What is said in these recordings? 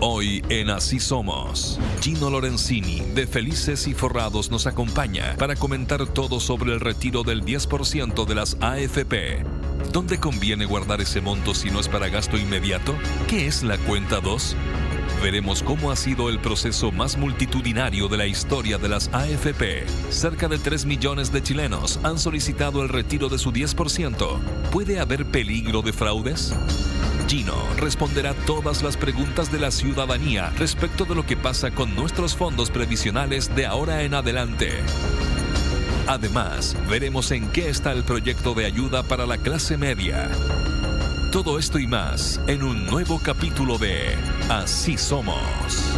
Hoy en Así Somos, Gino Lorenzini de Felices y Forrados nos acompaña para comentar todo sobre el retiro del 10% de las AFP. ¿Dónde conviene guardar ese monto si no es para gasto inmediato? ¿Qué es la cuenta 2? Veremos cómo ha sido el proceso más multitudinario de la historia de las AFP. Cerca de 3 millones de chilenos han solicitado el retiro de su 10%. ¿Puede haber peligro de fraudes? Gino responderá todas las preguntas de la ciudadanía respecto de lo que pasa con nuestros fondos previsionales de ahora en adelante. Además, veremos en qué está el proyecto de ayuda para la clase media. Todo esto y más en un nuevo capítulo de Así Somos.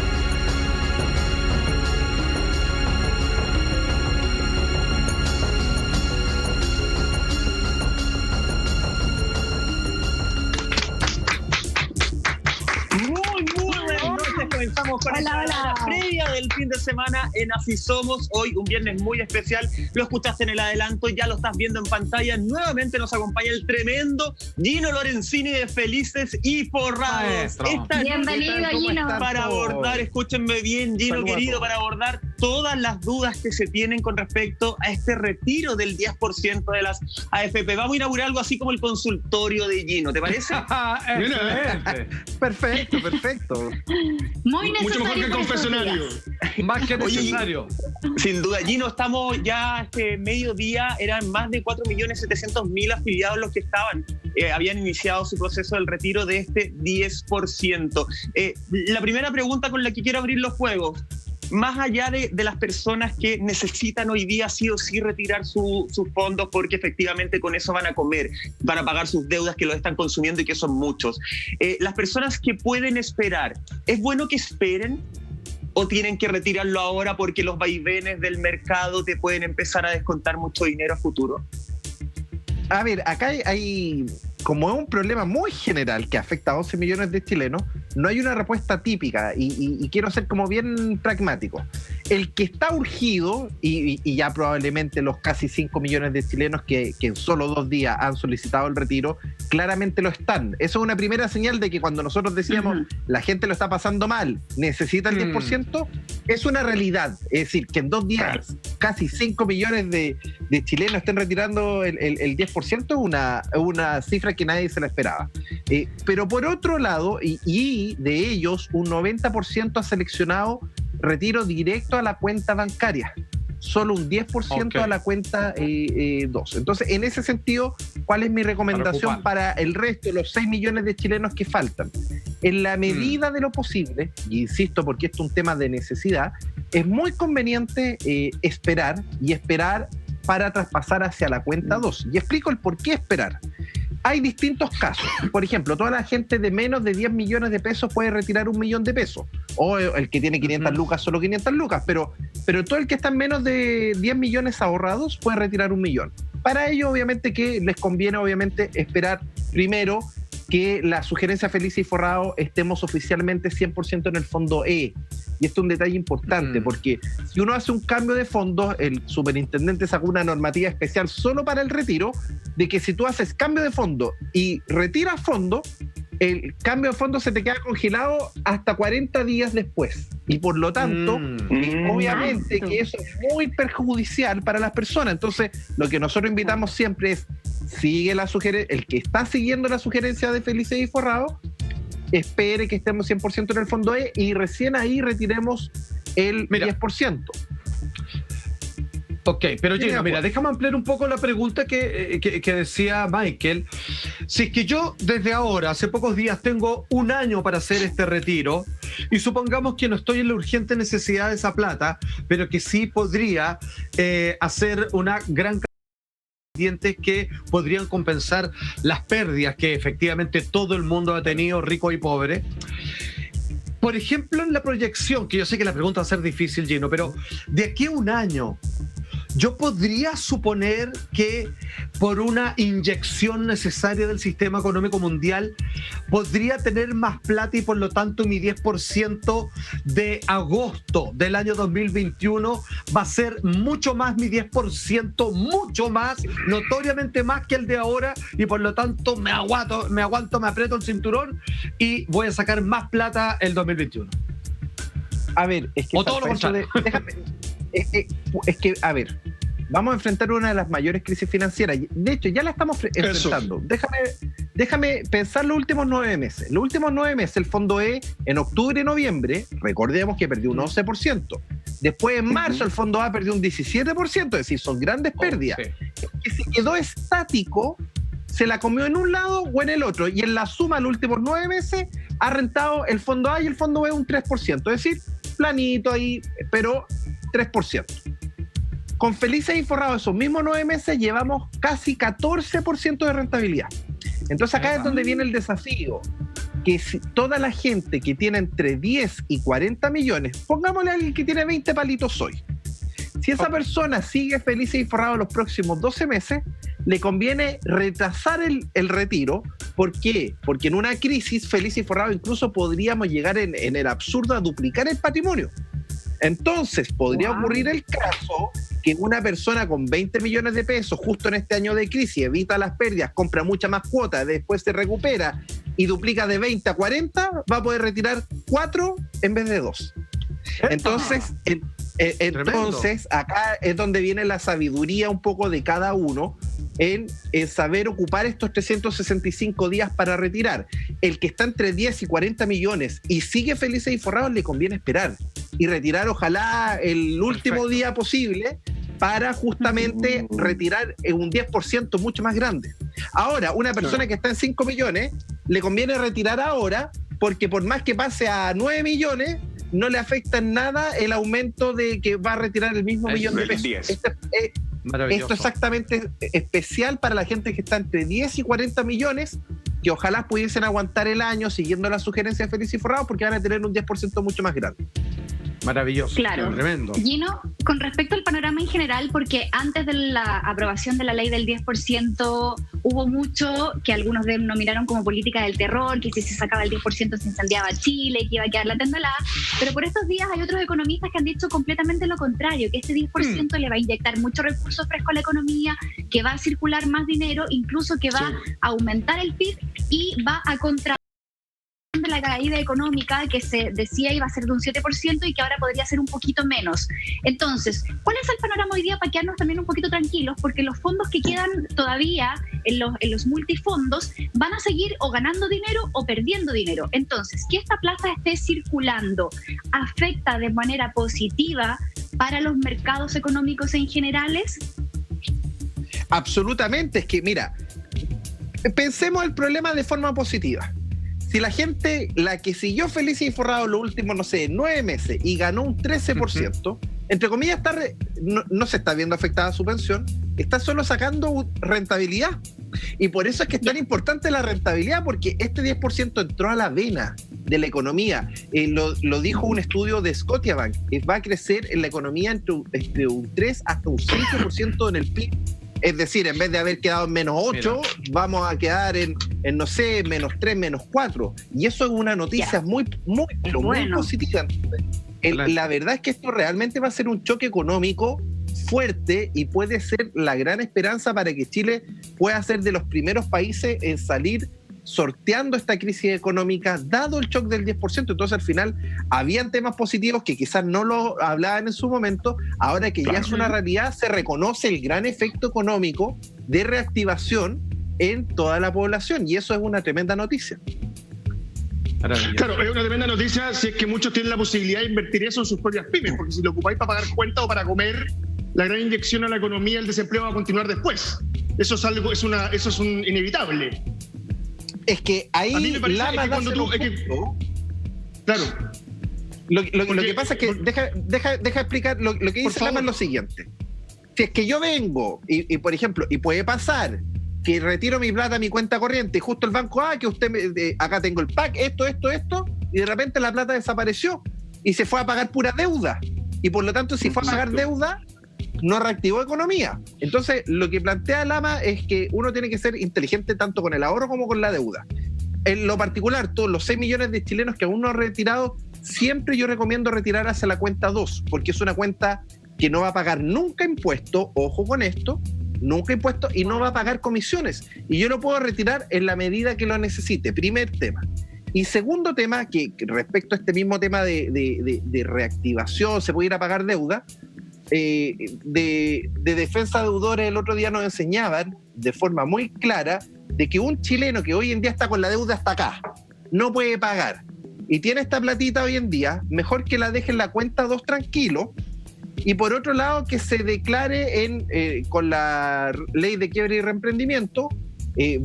Comenzamos con la previa del fin de semana en Así Somos. Hoy un viernes muy especial. Lo escuchaste en el adelanto, ya lo estás viendo en pantalla. Nuevamente nos acompaña el tremendo Gino Lorenzini de Felices y Forrados. Bienvenido, Gino. Para abordar, escúchenme bien, Gino querido, para abordar todas las dudas que se tienen con respecto a este retiro del 10% de las AFP. Vamos a inaugurar algo así como el consultorio de Gino, ¿te parece? Excelente. Perfecto. Muy necesario. Mucho mejor que el confesionario. Más que necesario. Oye, sin duda, Gino, estamos ya mediodía, eran más de 4.700.000 afiliados los que habían iniciado su proceso del retiro de este 10%. La primera pregunta con la que quiero abrir los juegos, más allá de las personas que necesitan hoy día sí o sí retirar sus fondos porque efectivamente con eso van a comer, van a pagar sus deudas que lo están consumiendo y que son muchos. Las personas que pueden esperar, ¿es bueno que esperen o tienen que retirarlo ahora porque los vaivenes del mercado te pueden empezar a descontar mucho dinero a futuro? A ver, acá hay como es un problema muy general que afecta a 11 millones de chilenos, no hay una respuesta típica y quiero ser como bien pragmático. El que está urgido, y ya probablemente los casi 5 millones de chilenos que en solo 2 días han solicitado el retiro, claramente lo están. Eso es una primera señal de que cuando nosotros decíamos la gente lo está pasando mal, necesita el 10%, es una realidad. Es decir, que en 2 días casi 5 millones de chilenos estén retirando el 10% es una cifra que nadie se la esperaba. Pero por otro lado, y de ellos, un 90% ha seleccionado retiro directo a la cuenta bancaria. Solo un 10% a la cuenta 2. Entonces, en ese sentido, ¿cuál es mi recomendación para el resto de los 6 millones de chilenos que faltan? En la medida de lo posible, y insisto porque esto es un tema de necesidad, es muy conveniente esperar para traspasar hacia la cuenta 2. Y explico el por qué esperar. Hay distintos casos. Por ejemplo, toda la gente de menos de 10 millones de pesos puede retirar 1 millón de pesos. O el que tiene 500 lucas, solo 500 lucas. Pero todo el que está en menos de 10 millones ahorrados puede retirar 1 millón. Para ello, obviamente, que les conviene, esperar primero que la sugerencia Felices y Forrados estemos oficialmente 100% en el fondo E. Y esto es un detalle importante, porque si uno hace un cambio de fondos, el superintendente sacó una normativa especial solo para el retiro, de que si tú haces cambio de fondo y retiras fondo, el cambio de fondo se te queda congelado hasta 40 días después. Y por lo tanto, obviamente que eso es muy perjudicial para las personas. Entonces, lo que nosotros invitamos siempre es, sigue la sugerencia, el que está siguiendo la sugerencia de Felices y Forrados, espere que estemos 100% en el fondo E y recién ahí retiremos el 10%. Ok, pero Gino, mira, déjame ampliar un poco la pregunta que decía Michael. Si es que yo desde ahora, hace pocos días, tengo 1 año para hacer este retiro y supongamos que no estoy en la urgente necesidad de esa plata, pero que sí podría hacer una gran que podrían compensar las pérdidas que efectivamente todo el mundo ha tenido, rico y pobre. Por ejemplo, en la proyección, que yo sé que la pregunta va a ser difícil, Gino, pero de aquí a 1 año, yo podría suponer que por una inyección necesaria del sistema económico mundial podría tener más plata y por lo tanto mi 10% de agosto del año 2021 va a ser mucho más mi 10%, mucho más, notoriamente más que el de ahora, y por lo tanto me aguanto, me aprieto el cinturón y voy a sacar más plata el 2021. A ver, es que... O todo lo contrario. Es que, a ver, vamos a enfrentar una de las mayores crisis financieras. De hecho, ya la estamos enfrentando. Déjame pensar los últimos 9 meses. Los últimos 9 meses, el Fondo E, en octubre y noviembre, recordemos que perdió un 11%. Después, en marzo, el Fondo A perdió un 17%, es decir, son grandes pérdidas. Sí. Que se quedó estático, se la comió en un lado o en el otro. Y en la suma, los últimos 9 meses, ha rentado el Fondo A y el Fondo B un 3%. Es decir, planito ahí, pero 3%. Con Felices y Forrados, esos mismos 9 meses, llevamos casi 14% de rentabilidad. Entonces acá es donde viene el desafío, que si toda la gente que tiene entre 10 y 40 millones, pongámosle a alguien que tiene 20 palitos hoy, si esa persona sigue Felices y Forrados los próximos 12 meses, le conviene retrasar el retiro. ¿Por qué? Porque en una crisis, Felices y Forrados incluso podríamos llegar en el absurdo a duplicar el patrimonio. Entonces podría ocurrir el caso que una persona con 20 millones de pesos justo en este año de crisis evita las pérdidas, compra mucha más cuota, después se recupera y duplica de 20 a 40, va a poder retirar 4 en vez de 2. Entonces, acá es donde viene la sabiduría un poco de cada uno en saber ocupar estos 365 días para retirar. El que está entre 10 y 40 millones y sigue Felices y Forrados, le conviene esperar y retirar ojalá el último día posible para justamente retirar un 10% mucho más grande. Ahora, una persona que está en 5 millones, le conviene retirar ahora, porque por más que pase a 9 millones, no le afecta en nada el aumento de que va a retirar el mismo millón de pesos. Esto es exactamente especial para la gente que está entre 10 y 40 millones, que ojalá pudiesen aguantar el año siguiendo las sugerencias de Felices y Forrados, porque van a tener un 10% mucho más grande. Maravilloso. Claro. Tremendo. Gino, con respecto al panorama en general, porque antes de la aprobación de la ley del 10% hubo mucho que algunos denominaron como política del terror, que si se sacaba el 10% se incendiaba Chile, que iba a quedar la tendolada, pero por estos días hay otros economistas que han dicho completamente lo contrario, que este 10% le va a inyectar mucho recurso fresco a la economía, que va a circular más dinero, incluso que va a aumentar el PIB y va a de la caída económica que se decía iba a ser de un 7% y que ahora podría ser un poquito menos. Entonces, ¿cuál es el panorama hoy día para quedarnos también un poquito tranquilos? Porque los fondos que quedan todavía en los multifondos van a seguir o ganando dinero o perdiendo dinero. Entonces, que esta plata esté circulando afecta de manera positiva para los mercados económicos en generales. Absolutamente. Es que, mira, pensemos el problema de forma positiva. Si la gente, la que siguió Felices y Forrados los últimos, 9 meses y ganó un 13%, entre comillas, no se está viendo afectada su pensión, está solo sacando rentabilidad. Y por eso es que es tan importante la rentabilidad, porque este 10% entró a la vena de la economía. Lo dijo un estudio de Scotiabank, va a crecer en la economía entre un 3 hasta un 5% en el PIB. Es decir, en vez de haber quedado en menos 8, vamos a quedar en menos 3, menos 4. Y eso es una noticia muy positiva. La verdad es que esto realmente va a ser un choque económico fuerte y puede ser la gran esperanza para que Chile pueda ser de los primeros países en salir sorteando esta crisis económica, dado el shock del 10%. Entonces, al final, habían temas positivos que quizás no lo hablaban en su momento. Ahora que ya es una realidad, se reconoce el gran efecto económico de reactivación en toda la población. Y eso es una tremenda noticia. Claro, es una tremenda noticia si es que muchos tienen la posibilidad de invertir eso en sus propias pymes, porque si lo ocupáis para pagar cuentas o para comer, la gran inyección a la economía, el desempleo va a continuar después. Eso es algo, eso es un inevitable. Es que ahí claro. Lo que pasa es que deja explicar lo que dice Lama es lo siguiente. Si es que yo vengo y por ejemplo, y puede pasar que retiro mi plata a mi cuenta corriente y justo el banco, que usted acá tengo el PAC, esto, y de repente la plata desapareció y se fue a pagar pura deuda. Y por lo tanto, si fue a pagar deuda, no reactivó economía. Entonces, lo que plantea Lama es que uno tiene que ser inteligente tanto con el ahorro como con la deuda. En lo particular, todos los 6 millones de chilenos que aún no han retirado, siempre yo recomiendo retirar hacia la cuenta 2, porque es una cuenta que no va a pagar nunca impuesto, ojo con esto, nunca impuesto, y no va a pagar comisiones. Y yo lo puedo retirar en la medida que lo necesite. Primer tema. Y segundo tema, que respecto a este mismo tema de reactivación, se puede ir a pagar deuda, de defensa de deudores el otro día nos enseñaban de forma muy clara de que un chileno que hoy en día está con la deuda hasta acá, no puede pagar, y tiene esta platita hoy en día, mejor que la deje en la cuenta 2 tranquilo, y por otro lado que se declare con la ley de quiebra y reemprendimiento,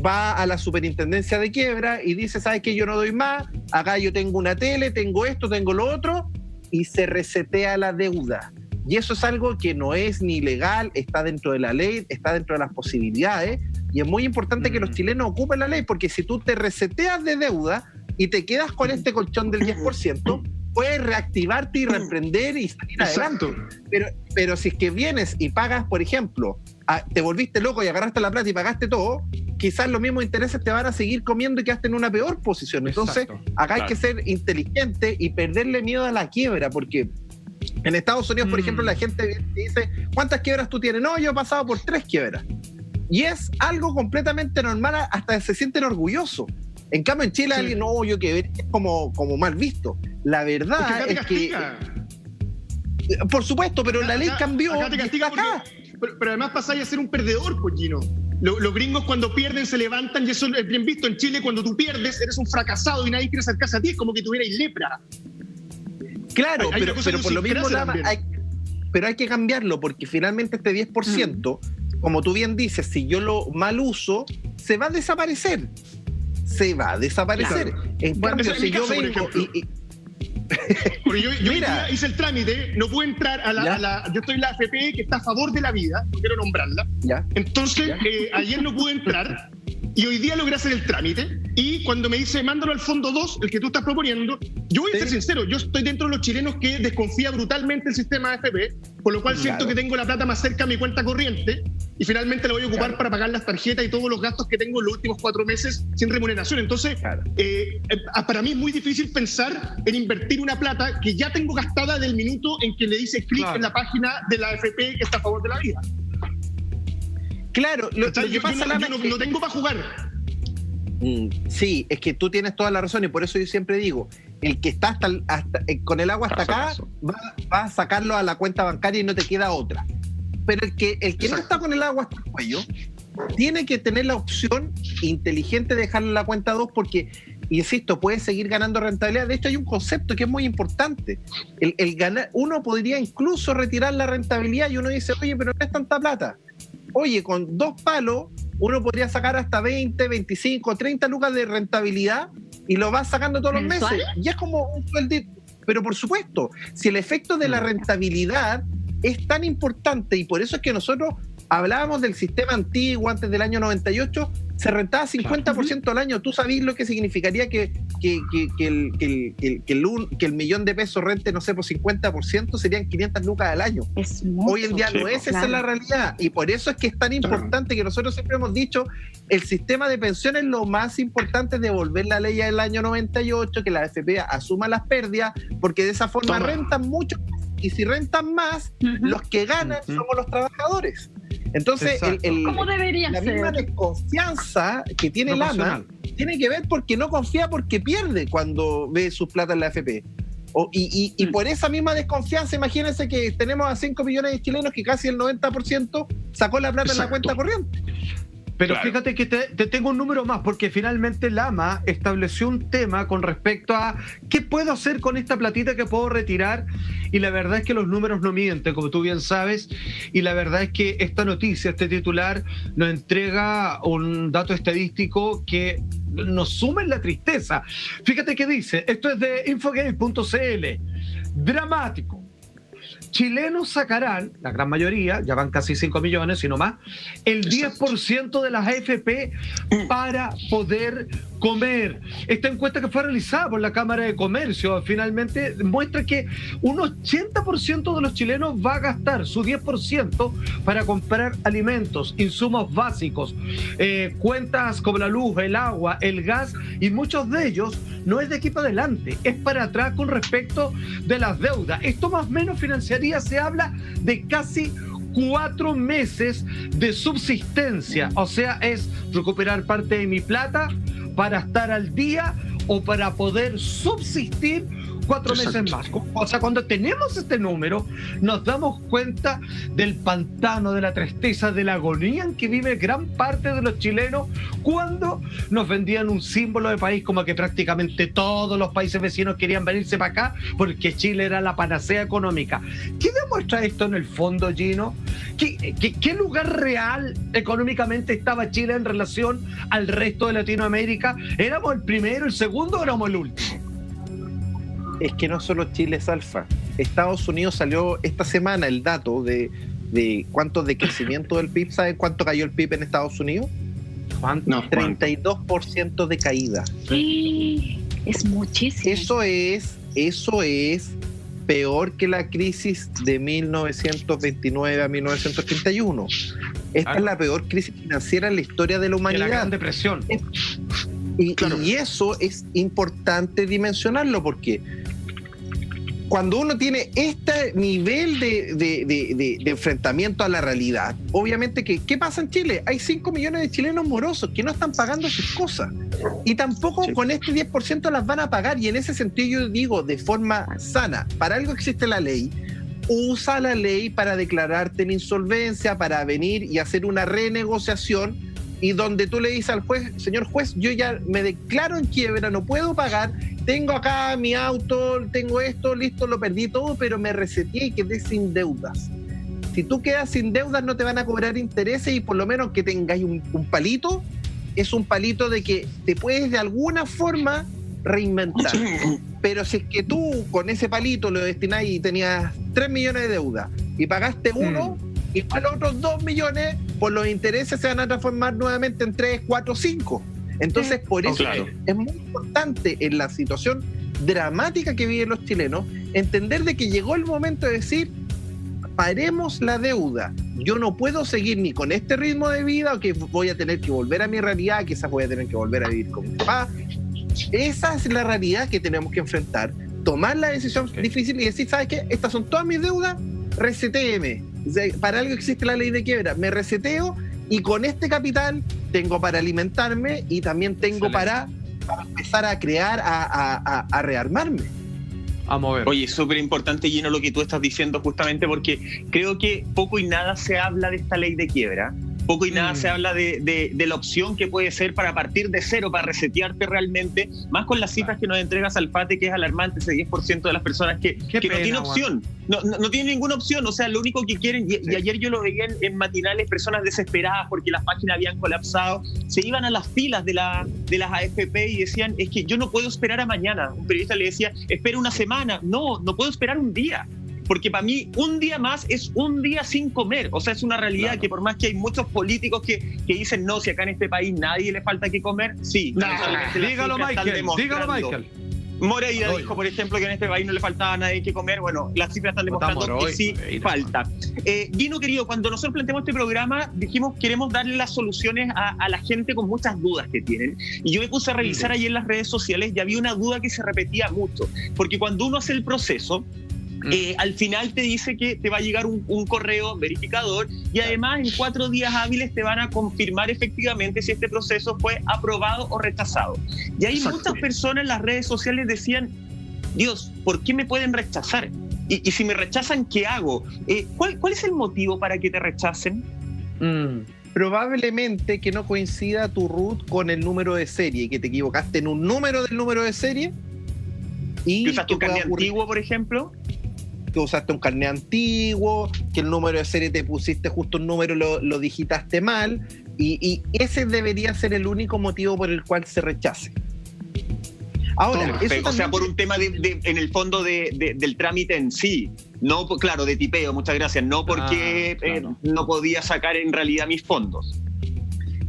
va a la superintendencia de quiebra y dice, ¿sabes qué? Yo no doy más, acá yo tengo una tele, tengo esto, tengo lo otro, y se resetea la deuda. Y eso es algo que no es ni legal, está dentro de la ley, está dentro de las posibilidades, y es muy importante que los chilenos ocupen la ley, porque si tú te reseteas de deuda y te quedas con este colchón del 10%, puedes reactivarte y reemprender y salir adelante. Pero si es que vienes y pagas, por ejemplo, te volviste loco y agarraste la plata y pagaste todo, quizás los mismos intereses te van a seguir comiendo y quedaste en una peor posición. Entonces, acá hay que ser inteligente y perderle miedo a la quiebra, porque en Estados Unidos, por ejemplo, la gente dice, ¿cuántas quiebras tú tienes? No, yo he pasado por 3 quiebras. Y es algo completamente normal, hasta se sienten orgullosos. En cambio, en Chile, alguien, no, yo quebré, es como mal visto. La verdad es que... Por supuesto, pero la ley cambió. Acá te castiga pero además pasáis a ser un perdedor, pues, Gino. Los gringos cuando pierden se levantan, y eso es bien visto. En Chile, cuando tú pierdes, eres un fracasado y nadie quiere acercarse a ti, es como que tuvierais lepra. Claro, pero por lo mismo hay que cambiarlo, porque finalmente este 10%, como tú bien dices, si yo lo mal uso, se va a desaparecer. Claro. En cambio, si yo vengo porque yo hice el trámite, no puedo entrar yo estoy en la AFP, que está a favor de la vida, no quiero nombrarla. Entonces, ayer no pude entrar y hoy día logré hacer el trámite, y cuando me dice mándalo al fondo 2, el que tú estás proponiendo, yo voy a ser sincero, yo estoy dentro de los chilenos que desconfía brutalmente el sistema AFP, por lo cual siento que tengo la plata más cerca a mi cuenta corriente y finalmente la voy a ocupar para pagar las tarjetas y todos los gastos que tengo en los últimos 4 meses sin remuneración. Entonces, para mí es muy difícil pensar en invertir una plata que ya tengo gastada del minuto en que le dice clic en la página de la AFP que está a favor de la vida. Claro, lo que pasa no tengo para jugar. Sí, es que tú tienes toda la razón, y por eso yo siempre digo, el que está con el agua hasta acá va a sacarlo a la cuenta bancaria y no te queda otra. Pero el que no está con el agua hasta el cuello tiene que tener la opción inteligente de dejarlo en la cuenta 2, porque, insisto, puede seguir ganando rentabilidad. De hecho, hay un concepto que es muy importante. El ganar, uno podría incluso retirar la rentabilidad, y uno dice, oye, pero no es tanta plata. Oye, con 2 palos uno podría sacar hasta 20, 25, 30 lucas de rentabilidad, y lo vas sacando todos los meses. Y es como un sueldito. Pero por supuesto, si el efecto de la rentabilidad es tan importante, y por eso es que nosotros hablábamos del sistema antiguo antes del año 98, se rentaba 50% al año. ¿Tú sabías lo que significaría que el millón de pesos rente, no sé, por 50%? Serían 500 lucas al año. Es mucho. Hoy en día no es, esa es la realidad. Y por eso es que es tan importante que nosotros siempre hemos dicho, el sistema de pensiones, lo más importante es devolver la ley del año 98, que la AFP asuma las pérdidas, porque de esa forma rentan mucho, y si rentan más, los que ganan somos los trabajadores. Entonces, ¿cómo debería la ser? misma desconfianza que tiene Lama tiene que ver porque no confía, porque pierde cuando ve sus plata en la AFP. Y por esa misma desconfianza, imagínense que tenemos a 5 millones de chilenos que casi el 90% sacó la plata en la cuenta corriente. Pero fíjate que te tengo un número más, porque finalmente Lama estableció un tema con respecto a qué puedo hacer con esta platita que puedo retirar, y la verdad es que los números no mienten, como tú bien sabes, y la verdad es que esta noticia, este titular, nos entrega un dato estadístico que nos suma en la tristeza. Fíjate que dice, esto es de infogame.cl, dramático. chilenos sacarán, la gran mayoría, ya van casi 5 millones, si no más, el 10% de las AFP para poder comer. Esta encuesta que fue realizada por la Cámara de Comercio finalmente muestra que un 80% de los chilenos va a gastar su 10% para comprar alimentos, insumos básicos, cuentas como la luz, el agua, el gas, y muchos de ellos no es de aquí para adelante, es para atrás con respecto de las deudas. Esto más o menos financiaría, se habla de casi 4 meses de subsistencia, o sea, es recuperar parte de mi plata para estar al día o para poder subsistir 4 meses más. O sea, cuando tenemos este número, nos damos cuenta del pantano, de la tristeza, de la agonía en que vive gran parte de los chilenos cuando nos vendían un símbolo de país como que prácticamente todos los países vecinos querían venirse para acá porque Chile era la panacea económica. ¿Qué demuestra esto en el fondo, Gino? ¿Qué lugar real económicamente estaba Chile en relación al resto de Latinoamérica? ¿Éramos el primero, el segundo o éramos el último? Es que no solo Chile es alfa. Estados Unidos salió esta semana el dato de cuánto de crecimiento del PIB. ¿Saben cuánto cayó el PIB en Estados Unidos? ¿Cuánto? 32% de caída. Sí, es muchísimo. Eso es peor que la crisis de 1929 a 1931. Esta es la peor crisis financiera en la historia de la humanidad. La Gran Depresión. Y eso es importante dimensionarlo, porque cuando uno tiene este nivel de enfrentamiento a la realidad, obviamente ¿qué pasa en Chile? Hay 5 millones de chilenos morosos que no están pagando sus cosas y tampoco con este 10% las van a pagar, y en ese sentido yo digo de forma sana, para algo existe la ley. Usa la ley para declararte en insolvencia, para venir y hacer una renegociación, y donde tú le dices al juez, señor juez, yo ya me declaro en quiebra, no puedo pagar, tengo acá mi auto, tengo esto, listo, lo perdí todo, pero me reseteé y quedé sin deudas. Si tú quedas sin deudas no te van a cobrar intereses, y por lo menos que tengáis un palito, es un palito de que te puedes de alguna forma reinventar. Pero si es que tú con ese palito lo destinás y tenías 3 millones de deuda y pagaste uno, igual los otros 2 millones por los intereses se van a transformar nuevamente en 3, 4, 5. Entonces, por eso es muy importante en la situación dramática que viven los chilenos entender de que llegó el momento de decir: paremos la deuda. Yo no puedo seguir ni con este ritmo de vida, o que voy a tener que volver a mi realidad, quizás voy a tener que volver a vivir con mi papá. Esa es la realidad que tenemos que enfrentar, tomar la decisión difícil y decir: ¿sabes qué? Estas son todas mis deudas, resetéeme. Para algo existe la ley de quiebra, me reseteo, y con este capital tengo para alimentarme y también tengo para empezar a crear, a rearmarme. A mover. Oye, súper importante, Gino, lo que tú estás diciendo, justamente porque creo que poco y nada se habla de esta ley de quiebra. Poco y nada se habla de la opción que puede ser para partir de cero, para resetearte realmente, más con las cifras que nos entrega Salfate, que es alarmante, ese 10% de las personas que no tiene opción, no tiene ninguna opción. O sea, lo único que quieren, y ayer yo lo veía en matinales, personas desesperadas porque las páginas habían colapsado, se iban a las filas de las AFP y decían: es que yo no puedo esperar a mañana. Un periodista le decía: espera una semana. No puedo esperar un día. Porque para mí un día más es un día sin comer. O sea, es una realidad que por más que hay muchos políticos que dicen: no, si acá en este país nadie le falta que comer, sí. Dígalo, Michael. Moreira dijo, por ejemplo, que en este país no le faltaba a nadie que comer. Bueno, las cifras están demostrando que sí falta. Gino, querido, cuando nosotros planteamos este programa, dijimos: queremos darle las soluciones a la gente con muchas dudas que tienen. Y yo me puse a revisar ayer en las redes sociales y había una duda que se repetía mucho. Porque cuando uno hace el proceso, al final te dice que te va a llegar un correo verificador, y además en 4 días hábiles te van a confirmar efectivamente si este proceso fue aprobado o rechazado. Y hay muchas personas en las redes sociales decían: Dios, ¿por qué me pueden rechazar? Y si me rechazan, ¿qué hago? ¿Cuál es el motivo para que te rechacen? Probablemente que no coincida tu RUT con el número de serie, que te equivocaste en un número del número de serie. Y ¿usaste un carnet antiguo, por ejemplo? Que usaste un carnet antiguo, que el número de serie te pusiste justo un número, lo digitaste mal, y ese debería ser el único motivo por el cual se rechace. Ahora, Perfecto. O sea, por un tema en el fondo del trámite en sí, no, claro, de tipeo, muchas gracias, no porque claro. no podía sacar en realidad mis fondos.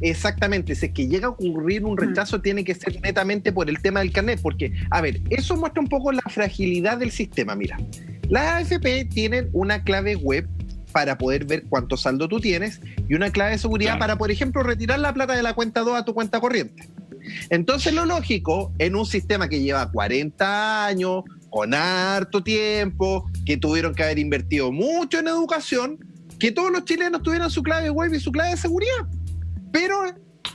Exactamente, si es que llega a ocurrir un rechazo, tiene que ser netamente por el tema del carnet, porque, a ver, eso muestra un poco la fragilidad del sistema. Mira, las AFP tienen una clave web para poder ver cuánto saldo tú tienes y una clave de seguridad para, por ejemplo, retirar la plata de la cuenta 2 a tu cuenta corriente. Entonces, lo lógico, en un sistema que lleva 40 años, con harto tiempo, que tuvieron que haber invertido mucho en educación, que todos los chilenos tuvieran su clave web y su clave de seguridad. Pero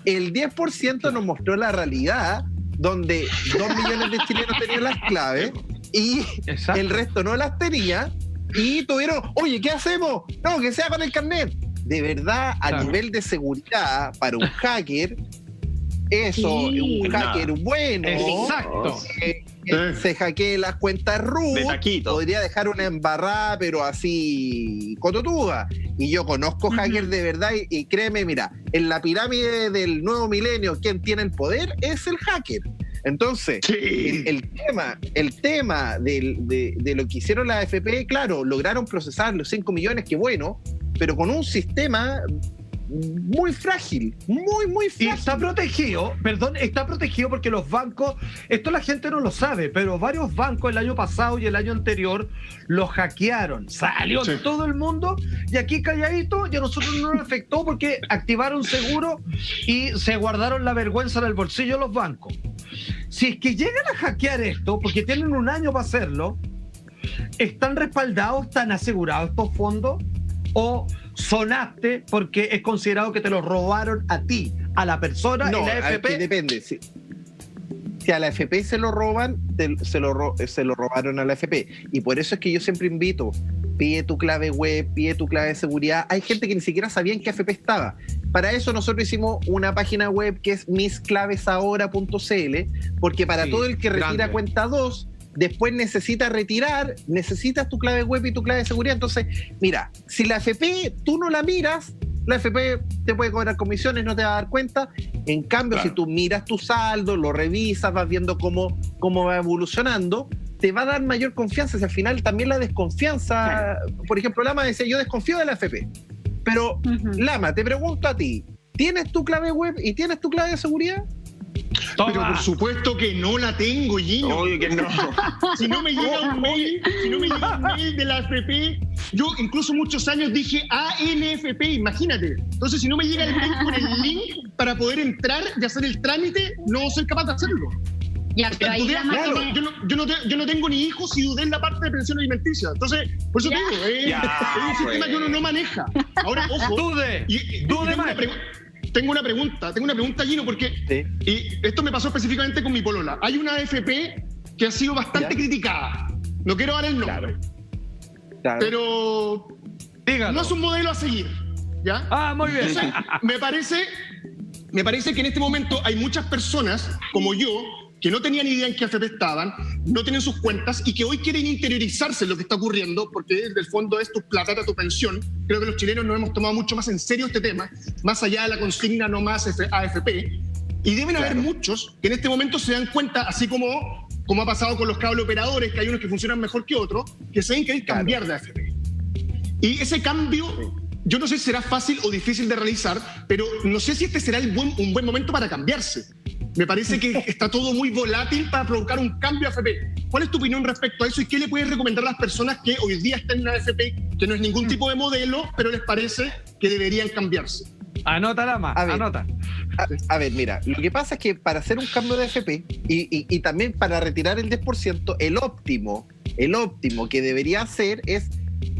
el 10% nos mostró la realidad, donde 2 millones de chilenos tenían las claves y Exacto. el resto no las tenía, y tuvieron, oye, ¿qué hacemos? No, que sea con el carnet. De verdad, a Claro. nivel de seguridad, para un hacker, eso, Sí. un hacker bueno, Exacto. se hackee las cuentas root, De taquito. podría dejar una embarrada, pero así cototuda. Y yo conozco hackers de verdad y créeme, mira, en la pirámide del nuevo milenio, quien tiene el poder es el hacker. Entonces, Sí. el tema de lo que hicieron las AFP, claro, lograron procesar los 5 millones, qué bueno, pero con un sistema muy frágil, muy Y frágil. está protegido porque los bancos, esto la gente no lo sabe, pero varios bancos el año pasado y el año anterior los hackearon, salió Sí. en todo el mundo y aquí calladito y a nosotros no nos afectó porque activaron seguro y se guardaron la vergüenza en el bolsillo los bancos. Si es que llegan a hackear esto, porque tienen un año para hacerlo, ¿están respaldados, están asegurados estos fondos? ¿O sonaste porque es considerado que te lo robaron a ti, a la persona, No, y la a ver, AFP? que depende. Si a la AFP se lo roban, se lo robaron a la AFP. Y por eso es que yo siempre invito, pide tu clave web, pide tu clave de seguridad. Hay gente que ni siquiera sabía en qué AFP estaba. Para eso nosotros hicimos una página web que es misclavesahora.cl, porque para Sí, todo el que retira grande. cuenta 2, después necesita retirar, necesitas tu clave web y tu clave de seguridad. Entonces, mira, si la AFP tú no la miras, la AFP te puede cobrar comisiones, no te va a dar cuenta. En cambio, Claro. si tú miras tu saldo, lo revisas, vas viendo cómo va evolucionando, te va a dar mayor confianza. Si al final también la desconfianza, por ejemplo, Lama decía, yo desconfío de la AFP. Pero, Lama, te pregunto a ti, ¿tienes tu clave web y tienes tu clave de seguridad? Toma. Pero por supuesto que no la tengo, Gino. Oye, que no. Si no me llega un mail, de la AFP, yo incluso muchos años dije ANFP, imagínate. Entonces, si no me llega el mail con el link para poder entrar y hacer el trámite, no soy capaz de hacerlo. Ya, pero ahí Dudé, la claro, máquina... yo no tengo ni hijos y dudé en la parte de pensión alimenticia. Entonces, por eso Ya. te digo, Ya, es un sistema que uno no maneja. Ahora, ojo. Dude tengo más. tengo una pregunta, Gino, porque y esto me pasó específicamente con mi polola. Hay una AFP que ha sido bastante criticada. No quiero dar el nombre, Claro. pero Dígalo. no es un modelo a seguir, ¿ya? Ah, muy bien. Entonces, me parece que en este momento hay muchas personas como yo que no tenían idea en qué AFP estaban, no tienen sus cuentas y que hoy quieren interiorizarse en lo que está ocurriendo, porque en el fondo es tu plata, tu pensión. Creo que los chilenos nos hemos tomado mucho más en serio este tema, más allá de la consigna no más AFP. Y deben haber muchos que en este momento se dan cuenta, así como ha pasado con los cable operadores, que hay unos que funcionan mejor que otros, que se quieren cambiar de AFP. Y ese cambio, yo no sé si será fácil o difícil de realizar, pero no sé si este será un buen momento para cambiarse. Me parece que está todo muy volátil para provocar un cambio a AFP. ¿Cuál es tu opinión respecto a eso y qué le puedes recomendar a las personas que hoy día están en una AFP, que no es ningún tipo de modelo, pero les parece que deberían cambiarse? Anota, Lama, A ver. anota. A ver, mira, lo que pasa es que para hacer un cambio de AFP y también para retirar el 10%, el óptimo que debería hacer es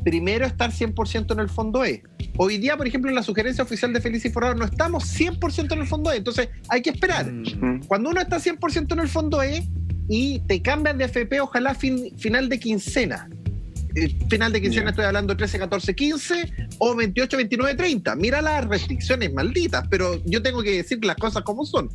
primero estar 100% en el fondo E. Hoy día, por ejemplo, en la sugerencia oficial de Felices y Forrados no estamos 100% en el fondo E, entonces hay que esperar. Cuando uno está 100% en el fondo E y te cambian de AFP, ojalá final de quincena. Final de quincena estoy hablando 13, 14, 15 o 28, 29, 30. Mira las restricciones malditas, pero yo tengo que decir las cosas como son.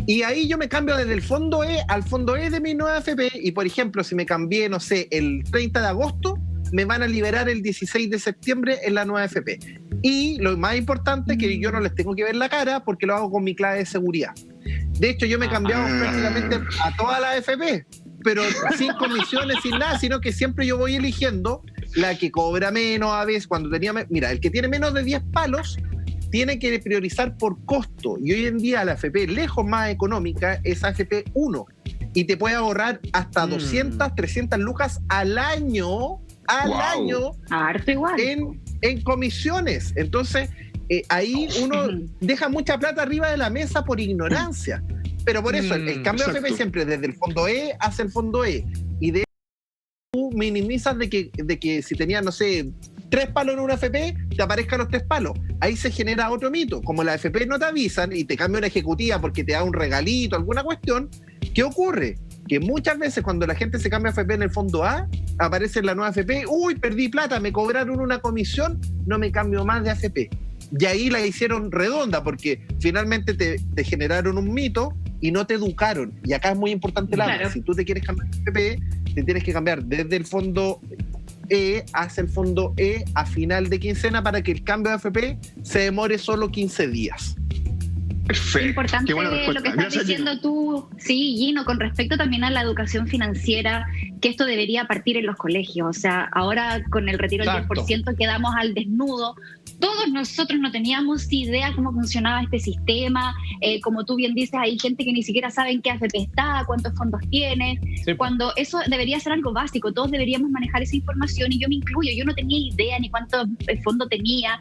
Y ahí yo me cambio desde el fondo E al fondo E de mi nueva AFP y, por ejemplo, si me cambié, no sé, el 30 de agosto, me van a liberar el 16 de septiembre en la nueva AFP. Y lo más importante es que yo no les tengo que ver la cara porque lo hago con mi clave de seguridad. De hecho, yo me he cambiado prácticamente a todas las AFP, pero sin comisiones, sin nada, sino que siempre yo voy eligiendo la que cobra menos a veces. Cuando tenía, mira, el que tiene menos de 10 palos tiene que priorizar por costo. Y hoy en día la AFP lejos más económica es AFP 1. Y te puede ahorrar hasta 200, 300 lucas al año. Harto igual. En comisiones. Entonces, ahí uno deja mucha plata arriba de la mesa por ignorancia. Pero por eso, el cambio de AFP siempre desde el fondo E hacia el fondo E. Y de tú minimizas de que si tenías, no sé, 3 palos en una AFP, te aparezcan los 3 palos. Ahí se genera otro mito. Como la AFP no te avisan y te cambia una ejecutiva porque te da un regalito, alguna cuestión, ¿qué ocurre? Que muchas veces cuando la gente se cambia AFP en el fondo A, aparece en la nueva AFP, uy, perdí plata, me cobraron una comisión, no me cambio más de AFP. Y ahí la hicieron redonda porque finalmente te generaron un mito y no te educaron. Y acá es muy importante si tú te quieres cambiar de AFP, te tienes que cambiar desde el fondo E hacia el fondo E a final de quincena para que el cambio de AFP se demore solo 15 días. Perfecto. Importante lo que estás diciendo Gino. Tú, sí, Gino, con respecto también a la educación financiera, que esto debería partir en los colegios. O sea, ahora con el retiro del 10% quedamos al desnudo. Todos nosotros no teníamos idea cómo funcionaba este sistema. Como tú bien dices, hay gente que ni siquiera sabe en qué AFP está, cuántos fondos tiene. Sí. Cuando eso debería ser algo básico, todos deberíamos manejar esa información y yo me incluyo. Yo no tenía idea ni cuánto fondo tenía,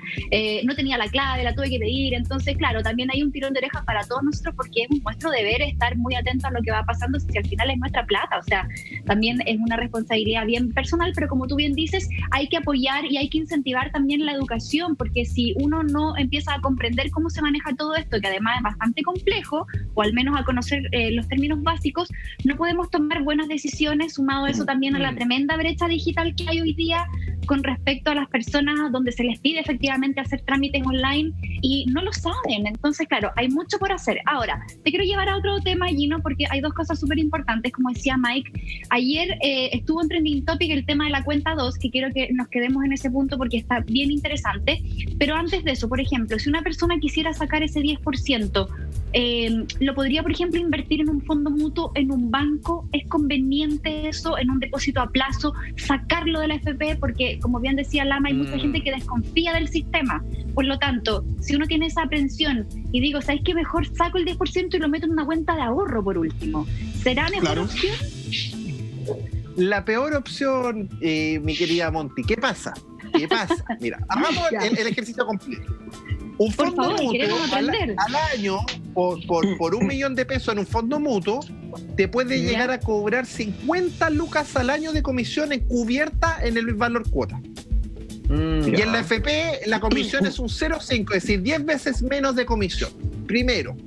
no tenía la clave, la tuve que pedir. Entonces, claro, también hay un tirón de orejas para todos nosotros porque es nuestro deber estar muy atentos a lo que va pasando si al final es nuestra plata. O sea, también es una responsabilidad bien personal, pero como tú bien dices, hay que apoyar y hay que incentivar también la educación, porque si uno no empieza a comprender cómo se maneja todo esto, que además es bastante complejo, o al menos a conocer los términos básicos, no podemos tomar buenas decisiones, sumado a eso también a la tremenda brecha digital que hay hoy día con respecto a las personas donde se les pide efectivamente hacer trámites online y no lo saben. Entonces, claro, hay mucho por hacer. Ahora, te quiero llevar a otro tema, Gino, porque hay dos cosas súper importantes, como decía Mike. Ayer estuvo en Trending Topic el tema de la cuenta 2, que quiero que nos quedemos en ese punto porque está bien interesante. Pero antes de eso, por ejemplo, si una persona quisiera sacar ese 10%, ¿lo podría, por ejemplo, invertir en un fondo mutuo, en un banco? ¿Es conveniente eso, en un depósito a plazo, sacarlo de la AFP? Porque, como bien decía Lama, hay mucha gente que desconfía del sistema. Por lo tanto, si uno tiene esa aprensión y digo, ¿sabes qué? Mejor saco el 10% y lo meto en una cuenta de ahorro, por último. ¿Será mejor opción? La peor opción, mi querida Monty. ¿Qué pasa? Mira, hagamos el ejercicio completo. Un fondo mutuo al año, por $1 millón en un fondo mutuo, te puede llegar a cobrar 50 lucas al año de comisión encubierta en el valor cuota. Y en la FP la comisión es un 0,5, es decir, 10 veces menos de comisión. Primero.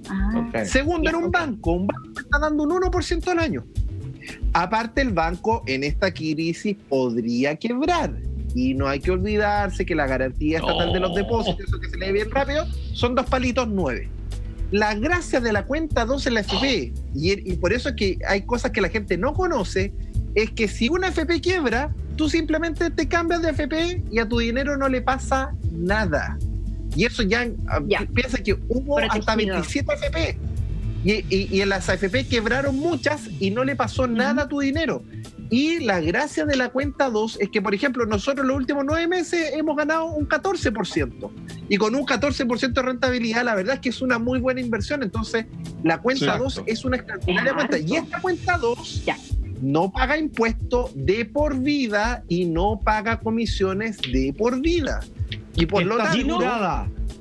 Segundo, en un banco está dando un 1% al año. Aparte, el banco en esta crisis podría quebrar. Y no hay que olvidarse que la garantía estatal de los depósitos, eso que se lee bien rápido, son 2 palitos 9. La gracia de la cuenta 2 en la FP, y por eso es que hay cosas que la gente no conoce, es que si una FP quiebra, tú simplemente te cambias de FP y a tu dinero no le pasa nada. Y eso ya. Piensa que hubo hasta 27 FP. Y en las AFP quebraron muchas y no le pasó nada a tu dinero. Y la gracia de la cuenta 2 es que, por ejemplo, nosotros los últimos 9 meses hemos ganado un 14%. Y con un 14% de rentabilidad, la verdad es que es una muy buena inversión. Entonces, la cuenta 2 es una extraordinaria cuenta. Y esta cuenta 2 no paga impuestos de por vida y no paga comisiones de por vida. Y por lo tanto...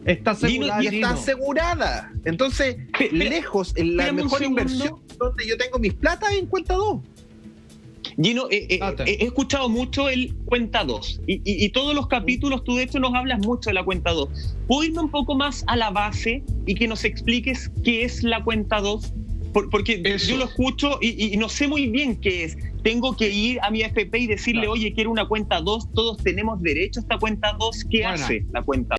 Está asegurada. Y está asegurada. Entonces, lejos, la mejor inversión donde yo tengo mis plata en cuenta 2. Gino, he escuchado mucho el cuenta 2 y todos los capítulos tú de hecho nos hablas mucho de la cuenta 2. ¿Puedo irme un poco más a la base y que nos expliques qué es la cuenta 2? Porque yo lo escucho y no sé muy bien qué es. Tengo que ir a mi AFP y decirle, oye, quiero una cuenta 2, todos tenemos derecho a esta cuenta 2. ¿Qué hace la cuenta 2?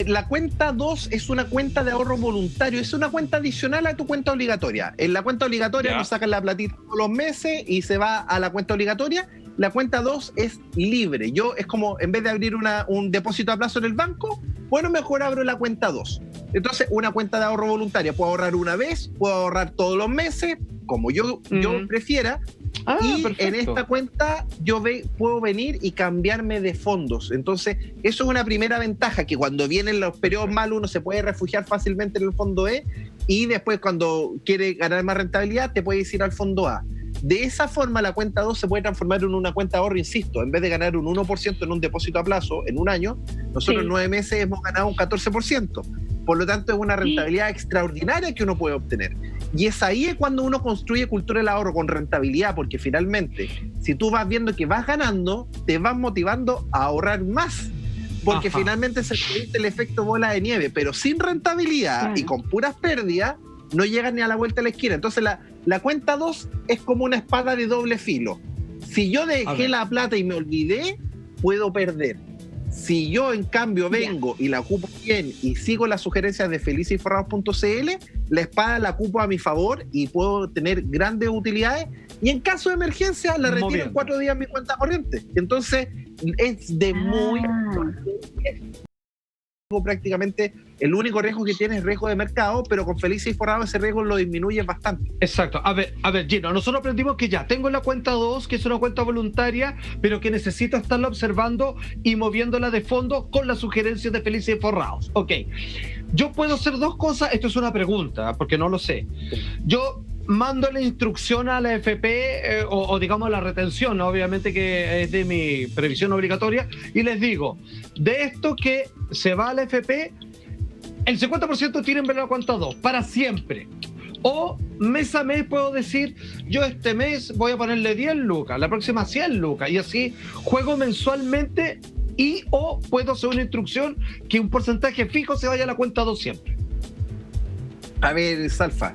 La cuenta 2 es una cuenta de ahorro voluntario, es una cuenta adicional a tu cuenta obligatoria. En la cuenta obligatoria nos sacan la platita todos los meses y se va a la cuenta obligatoria. La cuenta 2 es libre. Es como, en vez de abrir un depósito a plazo en el banco, bueno, mejor abro la cuenta 2. Entonces, una cuenta de ahorro voluntaria, puedo ahorrar una vez, puedo ahorrar todos los meses, como yo prefiera. Y perfecto. En esta cuenta yo puedo venir y cambiarme de fondos. Entonces, eso es una primera ventaja, que cuando vienen los periodos malos uno se puede refugiar fácilmente en el fondo E, y después cuando quiere ganar más rentabilidad te puedes ir al fondo A. De esa forma la cuenta 2 se puede transformar en una cuenta de ahorro, insisto, en vez de ganar un 1% en un depósito a plazo en un año, nosotros en 9 meses hemos ganado un 14%. Por lo tanto, es una rentabilidad extraordinaria que uno puede obtener. Y es ahí cuando uno construye cultura del ahorro con rentabilidad, porque finalmente, si tú vas viendo que vas ganando, te vas motivando a ahorrar más. Porque finalmente se produce el efecto bola de nieve, pero sin rentabilidad y con puras pérdidas, no llegas ni a la vuelta de la esquina. Entonces, la cuenta 2 es como una espada de doble filo. Si yo dejé la plata y me olvidé, puedo perder. Si yo, en cambio, vengo y la ocupo bien y sigo las sugerencias de felicesyforrados.cl, la espada la ocupo a mi favor y puedo tener grandes utilidades. Y en caso de emergencia, la retiro en 4 días en mi cuenta corriente. Entonces, es de muy... prácticamente el único riesgo que tiene es riesgo de mercado, pero con Felices y Forrados ese riesgo lo disminuye bastante. Exacto. A ver, Gino, nosotros aprendimos que ya tengo la cuenta 2, que es una cuenta voluntaria, pero que necesito estarla observando y moviéndola de fondo con las sugerencias de Felices y Forrados. Ok. Yo puedo hacer 2 cosas, esto es una pregunta, porque no lo sé. Yo mando la instrucción a la FP o digamos a la retención, obviamente que es de mi previsión obligatoria, y les digo, de esto que se va a la FP, el 50% tírenme la cuenta 2, para siempre. O mes a mes puedo decir, yo este mes voy a ponerle 10 lucas, la próxima 100 lucas, y así juego mensualmente, y o puedo hacer una instrucción que un porcentaje fijo se vaya a la cuenta 2 siempre. A ver, Salfa,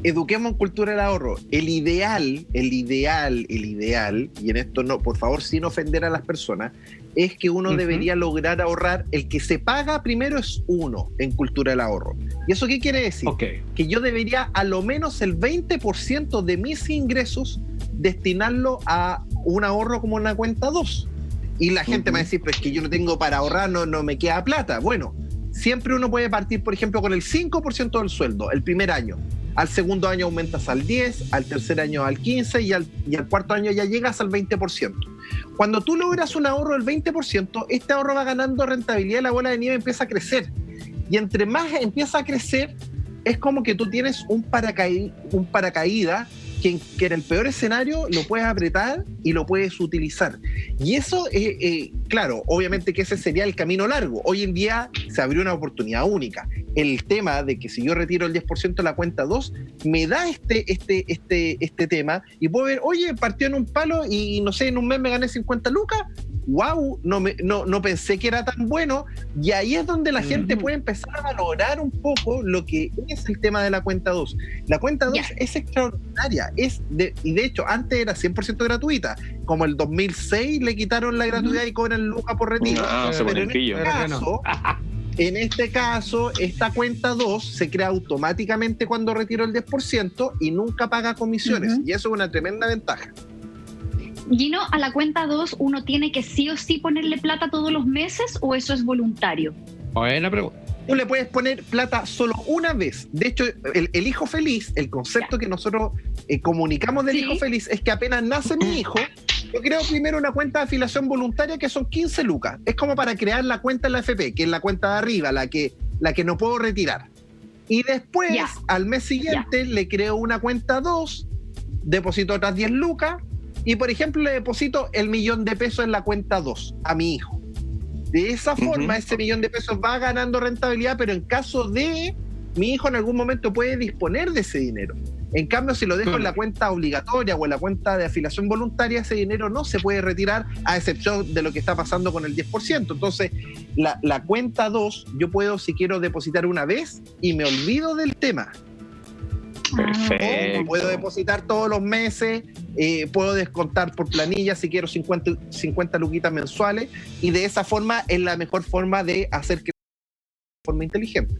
eduquemos en cultura del ahorro. El ideal, y en esto no, por favor, sin ofender a las personas, es que uno debería lograr ahorrar. El que se paga primero es uno en cultura del ahorro. ¿Y eso qué quiere decir? Que yo debería a lo menos el 20% de mis ingresos destinarlo a un ahorro como una cuenta 2. Y la gente me va a decir, pero es que yo no tengo para ahorrar, no me queda plata. Bueno, siempre uno puede partir, por ejemplo, con el 5% del sueldo el primer año. Al segundo año aumentas al 10%, al tercer año al 15% y al cuarto año ya llegas al 20%. Cuando tú logras un ahorro del 20%, este ahorro va ganando rentabilidad y la bola de nieve empieza a crecer. Y entre más empieza a crecer, es como que tú tienes un paracaídas que en el peor escenario lo puedes apretar y lo puedes utilizar. Y eso, claro, obviamente que ese sería el camino largo. Hoy en día se abrió una oportunidad única. El tema de que si yo retiro el 10% de la cuenta 2, me da este tema y puedo ver, oye, partió en un palo y no sé, en un mes me gané 50 lucas. ¡Wow! No pensé que era tan bueno. Y ahí es donde la gente puede empezar a valorar un poco lo que es el tema de la cuenta 2. La cuenta 2 es extraordinaria. Y de hecho, antes era 100% gratuita. Como el 2006 le quitaron la gratuidad y cobran lucas por retiro. Pero en este caso, esta cuenta 2 se crea automáticamente cuando retiro el 10% y nunca paga comisiones. Y eso es una tremenda ventaja. Gino, ¿a la cuenta 2 uno tiene que sí o sí ponerle plata todos los meses o eso es voluntario? Buena pregunta. Tú le puedes poner plata solo una vez. De hecho, el hijo feliz, el concepto que nosotros comunicamos del hijo feliz es que apenas nace mi hijo, yo creo primero una cuenta de afiliación voluntaria que son 15 lucas. Es como para crear la cuenta en la FP, que es la cuenta de arriba, la que no puedo retirar. Y después, al mes siguiente, le creo una cuenta 2, deposito otras 10 lucas, y por ejemplo le deposito el $1.000.000 en la cuenta 2 a mi hijo. De esa forma ese $1.000.000 va ganando rentabilidad, pero en caso de mi hijo en algún momento puede disponer de ese dinero. En cambio, si lo dejo en la cuenta obligatoria o en la cuenta de afiliación voluntaria, ese dinero no se puede retirar, a excepción de lo que está pasando con el 10%. Entonces, la cuenta 2, yo puedo, si quiero, depositar una vez y me olvido del tema. Perfecto. Puedo depositar todos los meses, puedo descontar por planilla si quiero 50 luquitas mensuales, y de esa forma es la mejor forma de hacer que de forma inteligente.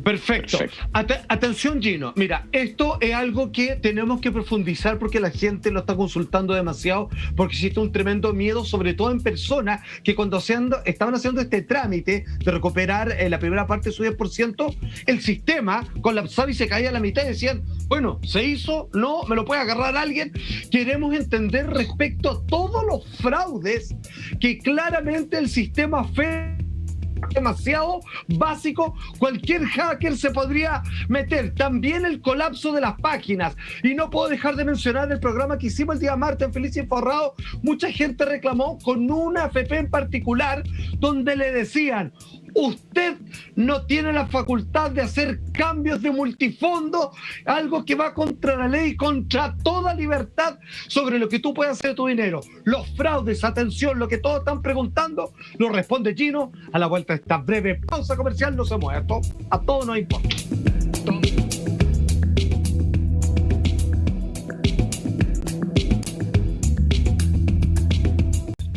Perfecto. Atención, Gino. Mira, esto es algo que tenemos que profundizar porque la gente lo está consultando demasiado, porque existe un tremendo miedo, sobre todo en personas que cuando estaban haciendo este trámite de recuperar la primera parte de su 10%, el sistema colapsaba y se caía a la mitad y decían, bueno, se hizo, no, me lo puede agarrar alguien. Queremos entender respecto a todos los fraudes que claramente el sistema demasiado básico, cualquier hacker se podría meter. También el colapso de las páginas, y no puedo dejar de mencionar el programa que hicimos el día martes en Felices y Forrados. Mucha gente reclamó con una AFP en particular donde le decían: usted no tiene la facultad de hacer cambios de multifondo, algo que va contra la ley, contra toda libertad sobre lo que tú puedes hacer de tu dinero. Los fraudes, atención, lo que todos están preguntando, lo responde Gino a la vuelta de esta breve pausa comercial. No se mueva, a todos nos importa.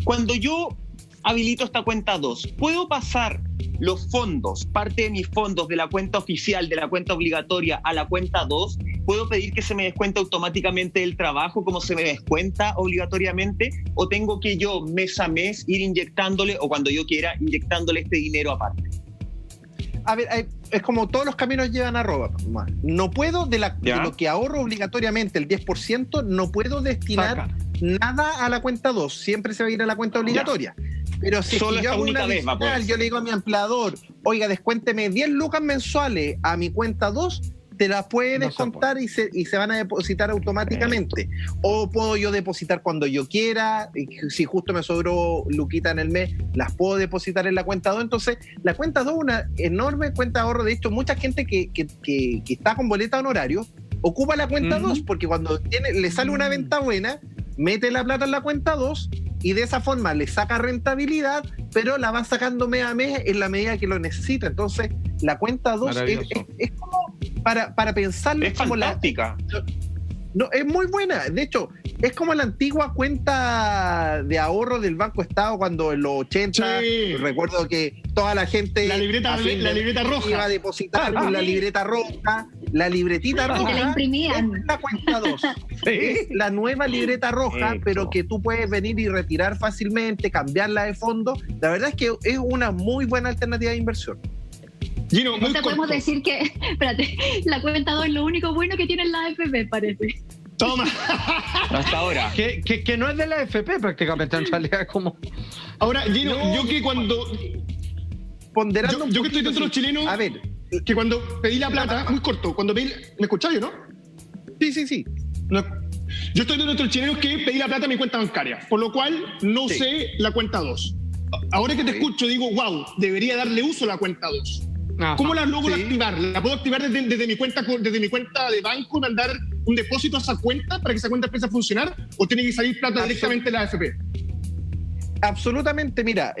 Cuando yo habilito esta cuenta 2, ¿puedo pasar los fondos, parte de mis fondos de la cuenta oficial, de la cuenta obligatoria, a la cuenta 2? ¿Puedo pedir que se me descuente automáticamente el trabajo como se me descuenta obligatoriamente? ¿O tengo que yo mes a mes ir inyectándole, o cuando yo quiera, inyectándole este dinero aparte? A ver, es como todos los caminos llevan a Roma. No puedo, de lo que ahorro obligatoriamente, el 10%, no puedo destinar nada a la cuenta 2. Siempre se va a ir a la cuenta obligatoria. Pero si solo yo hago una adicional, yo le digo a mi empleador, oiga, descuénteme 10 lucas mensuales a mi cuenta 2, te las puede descontar y se van a depositar automáticamente. O puedo yo depositar cuando yo quiera, si justo me sobró luquita en el mes, las puedo depositar en la cuenta 2. Entonces, la cuenta 2 es una enorme cuenta de ahorro. De hecho, mucha gente que está con boleta de honorario ocupa la cuenta 2, porque cuando le sale una venta buena, mete la plata en la cuenta 2 y de esa forma le saca rentabilidad, pero la va sacando mes a mes en la medida que lo necesita. Entonces, la cuenta 2 es como para pensarlo. Es como fantástica. No, es muy buena. De hecho, es como la antigua cuenta de ahorro del Banco Estado cuando en los 80, recuerdo que toda la gente... La libreta roja. Iba a depositar con la libreta roja. La libretita roja. Que la imprimían. Es la cuenta 2. Es la nueva libreta roja, pero que tú puedes venir y retirar fácilmente, cambiarla de fondo. La verdad es que es una muy buena alternativa de inversión. Gino, muy corto. Podemos decir que, espérate, la cuenta 2 es lo único bueno que tiene la AFP, parece. Toma. Hasta ahora. Que no es de la AFP prácticamente, en realidad, como... Ahora, Gino, yo que cuando... Ponderando yo que estoy dentro de los chilenos... A ver. Que cuando pedí la plata, muy corto, cuando pedí... ¿Me escucháis, no? Sí. No, yo estoy dentro de los chilenos que pedí la plata a mi cuenta bancaria, por lo cual no sé la cuenta 2. Ahora que te escucho, digo, wow, debería darle uso a la cuenta 2. Ajá. ¿Cómo la logro activar? ¿La puedo activar desde mi cuenta de banco y mandar un depósito a esa cuenta para que esa cuenta empiece a funcionar? ¿O tiene que salir plata directamente de la AFP? Absolutamente, mira,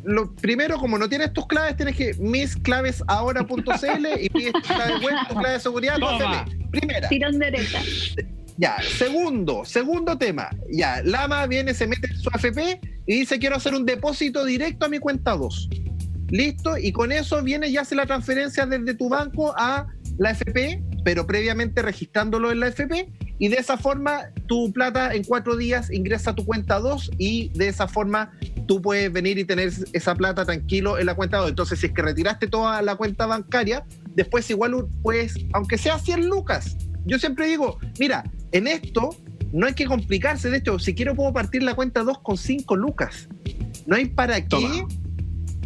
lo primero, como no tienes tus claves, tienes que misclavesahora.cl y pides tu clave web, tu clave de seguridad, tu AFP. Primera. Tirón derecha. Ya, segundo tema. Ya, Lama viene, se mete en su AFP y dice: quiero hacer un depósito directo a mi cuenta 2. Listo, y con eso viene y hace la transferencia desde tu banco a la AFP, pero previamente registrándolo en la AFP, y de esa forma tu plata en 4 días ingresa a tu cuenta 2 y de esa forma tú puedes venir y tener esa plata tranquilo en la cuenta 2. Entonces, si es que retiraste toda la cuenta bancaria, después igual puedes, aunque sea 100 lucas. Yo siempre digo, mira, en esto no hay que complicarse. De hecho, si quiero puedo partir la cuenta 2 con 5 lucas. No hay para qué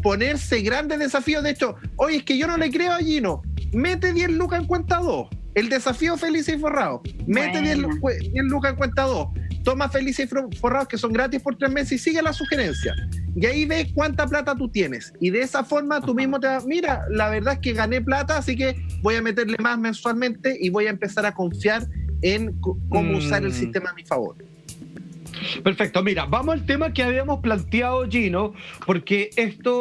ponerse grandes desafíos. De hecho, oye, es que yo no le creo a Gino. Mete 10 lucas en cuenta 2. El desafío Felices y Forrados. Mete 10 lucas en cuenta 2. Toma Felices y Forrados, que son gratis por 3 meses, y sigue la sugerencia. Y ahí ves cuánta plata tú tienes. Y de esa forma tú mismo te vas, mira, la verdad es que gané plata, así que voy a meterle más mensualmente y voy a empezar a confiar en cómo usar el sistema a mi favor. Perfecto, mira, vamos al tema que habíamos planteado, Gino, porque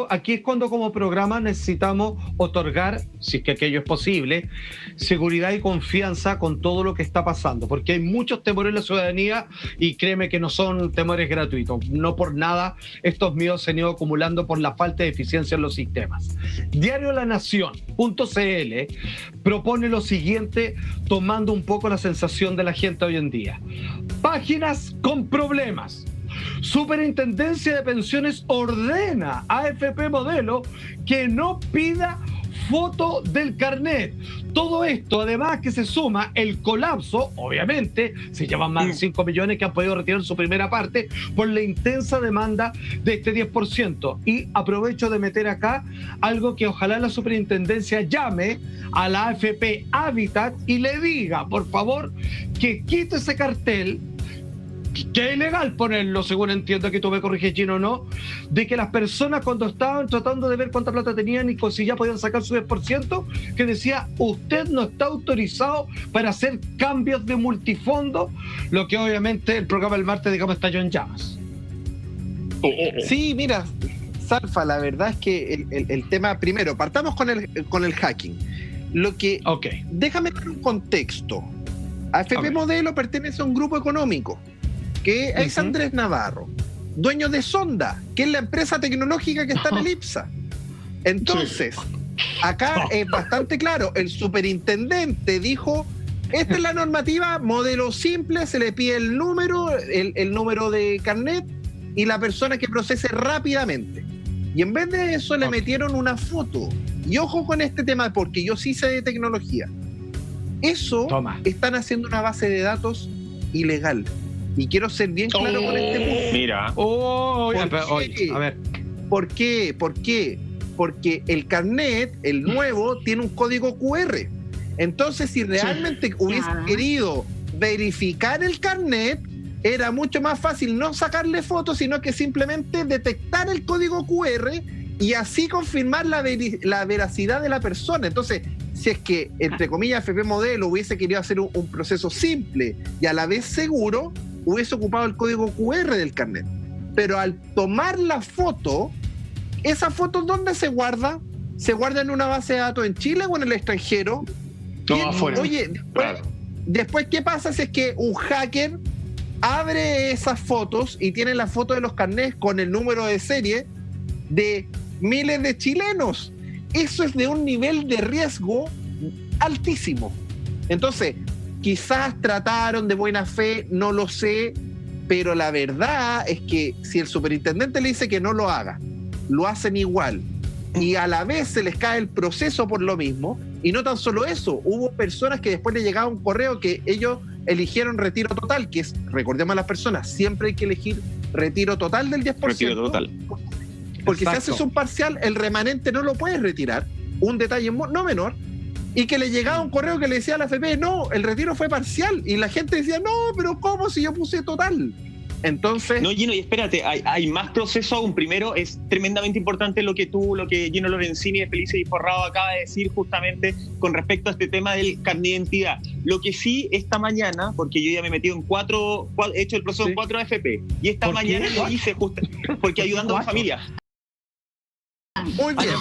aquí es cuando como programa necesitamos otorgar, si es que aquello es posible, seguridad y confianza con todo lo que está pasando, porque hay muchos temores en la ciudadanía y créeme que no son temores gratuitos, no por nada estos miedos se han ido acumulando por la falta de eficiencia en los sistemas. Diario La Nación.cl propone lo siguiente, tomando un poco la sensación de la gente hoy en día. Páginas con problemas. Superintendencia de Pensiones ordena a AFP Modelo que no pida foto del carnet. Todo esto, además que se suma el colapso, obviamente, se llevan más de 5 millones que han podido retirar su primera parte por la intensa demanda de este 10%. Y aprovecho de meter acá algo que ojalá la superintendencia llame a la AFP Habitat y le diga, por favor, que quite ese cartel, que es ilegal ponerlo, según entiendo, que tú me corriges, Gino, ¿no? De que las personas cuando estaban tratando de ver cuánta plata tenían y si ya podían sacar su 10%, que decía, usted no está autorizado para hacer cambios de multifondo, lo que obviamente el programa del martes, digamos, estalló en llamas. Sí, mira, Salfa, la verdad es que el tema, primero, partamos con el hacking. Déjame dar un contexto. AFP Modelo pertenece a un grupo económico que es Andrés Navarro, dueño de Sonda, que es la empresa tecnológica que está en el IPSA. Entonces, acá es bastante claro, el superintendente dijo, esta es la normativa, modelo simple, se le pide el número de carnet y la persona que procese rápidamente. Y en vez de eso le metieron una foto. Y ojo con este tema, porque yo sí sé de tecnología. Están haciendo una base de datos ilegal. Y quiero ser bien claro con este punto. Mira. A ver. ¿Por qué? Porque el carnet, el nuevo, tiene un código QR. Entonces, si realmente hubiese querido verificar el carnet, era mucho más fácil no sacarle fotos, sino que simplemente detectar el código QR y así confirmar la veracidad de la persona. Entonces, si es que, entre comillas, AFP Modelo hubiese querido hacer un proceso simple y a la vez seguro, hubiese ocupado el código QR del carnet. Pero al tomar la foto, ¿esa foto dónde se guarda? ¿Se guarda en una base de datos en Chile o en el extranjero? No, afuera. Oye, después, ¿qué pasa si es que un hacker abre esas fotos y tiene la foto de los carnets con el número de serie de miles de chilenos? Eso es de un nivel de riesgo altísimo. Entonces, quizás trataron de buena fe, no lo sé, pero la verdad es que si el superintendente le dice que no lo haga, lo hacen igual y a la vez se les cae el proceso por lo mismo. Y no tan solo eso, hubo personas que después le llegaba un correo que ellos eligieron retiro total, que es, recordemos a las personas, siempre hay que elegir retiro total del 10%. Retiro total. Porque si haces un parcial, el remanente no lo puedes retirar. Un detalle no menor. Y que le llegaba un correo que le decía a la AFP, no, el retiro fue parcial. Y la gente decía, no, pero ¿cómo si yo puse total? Entonces... No, Gino, y espérate, hay más proceso aún. Primero, es tremendamente importante lo que Gino Lorenzini de Felices y Forrado acaba de decir justamente con respecto a este tema del carnet de identidad. Lo que sí, esta mañana, porque yo ya me he metido en he hecho el proceso en 4 AFP, y esta mañana lo hice porque ayudando a familias. Muy bien.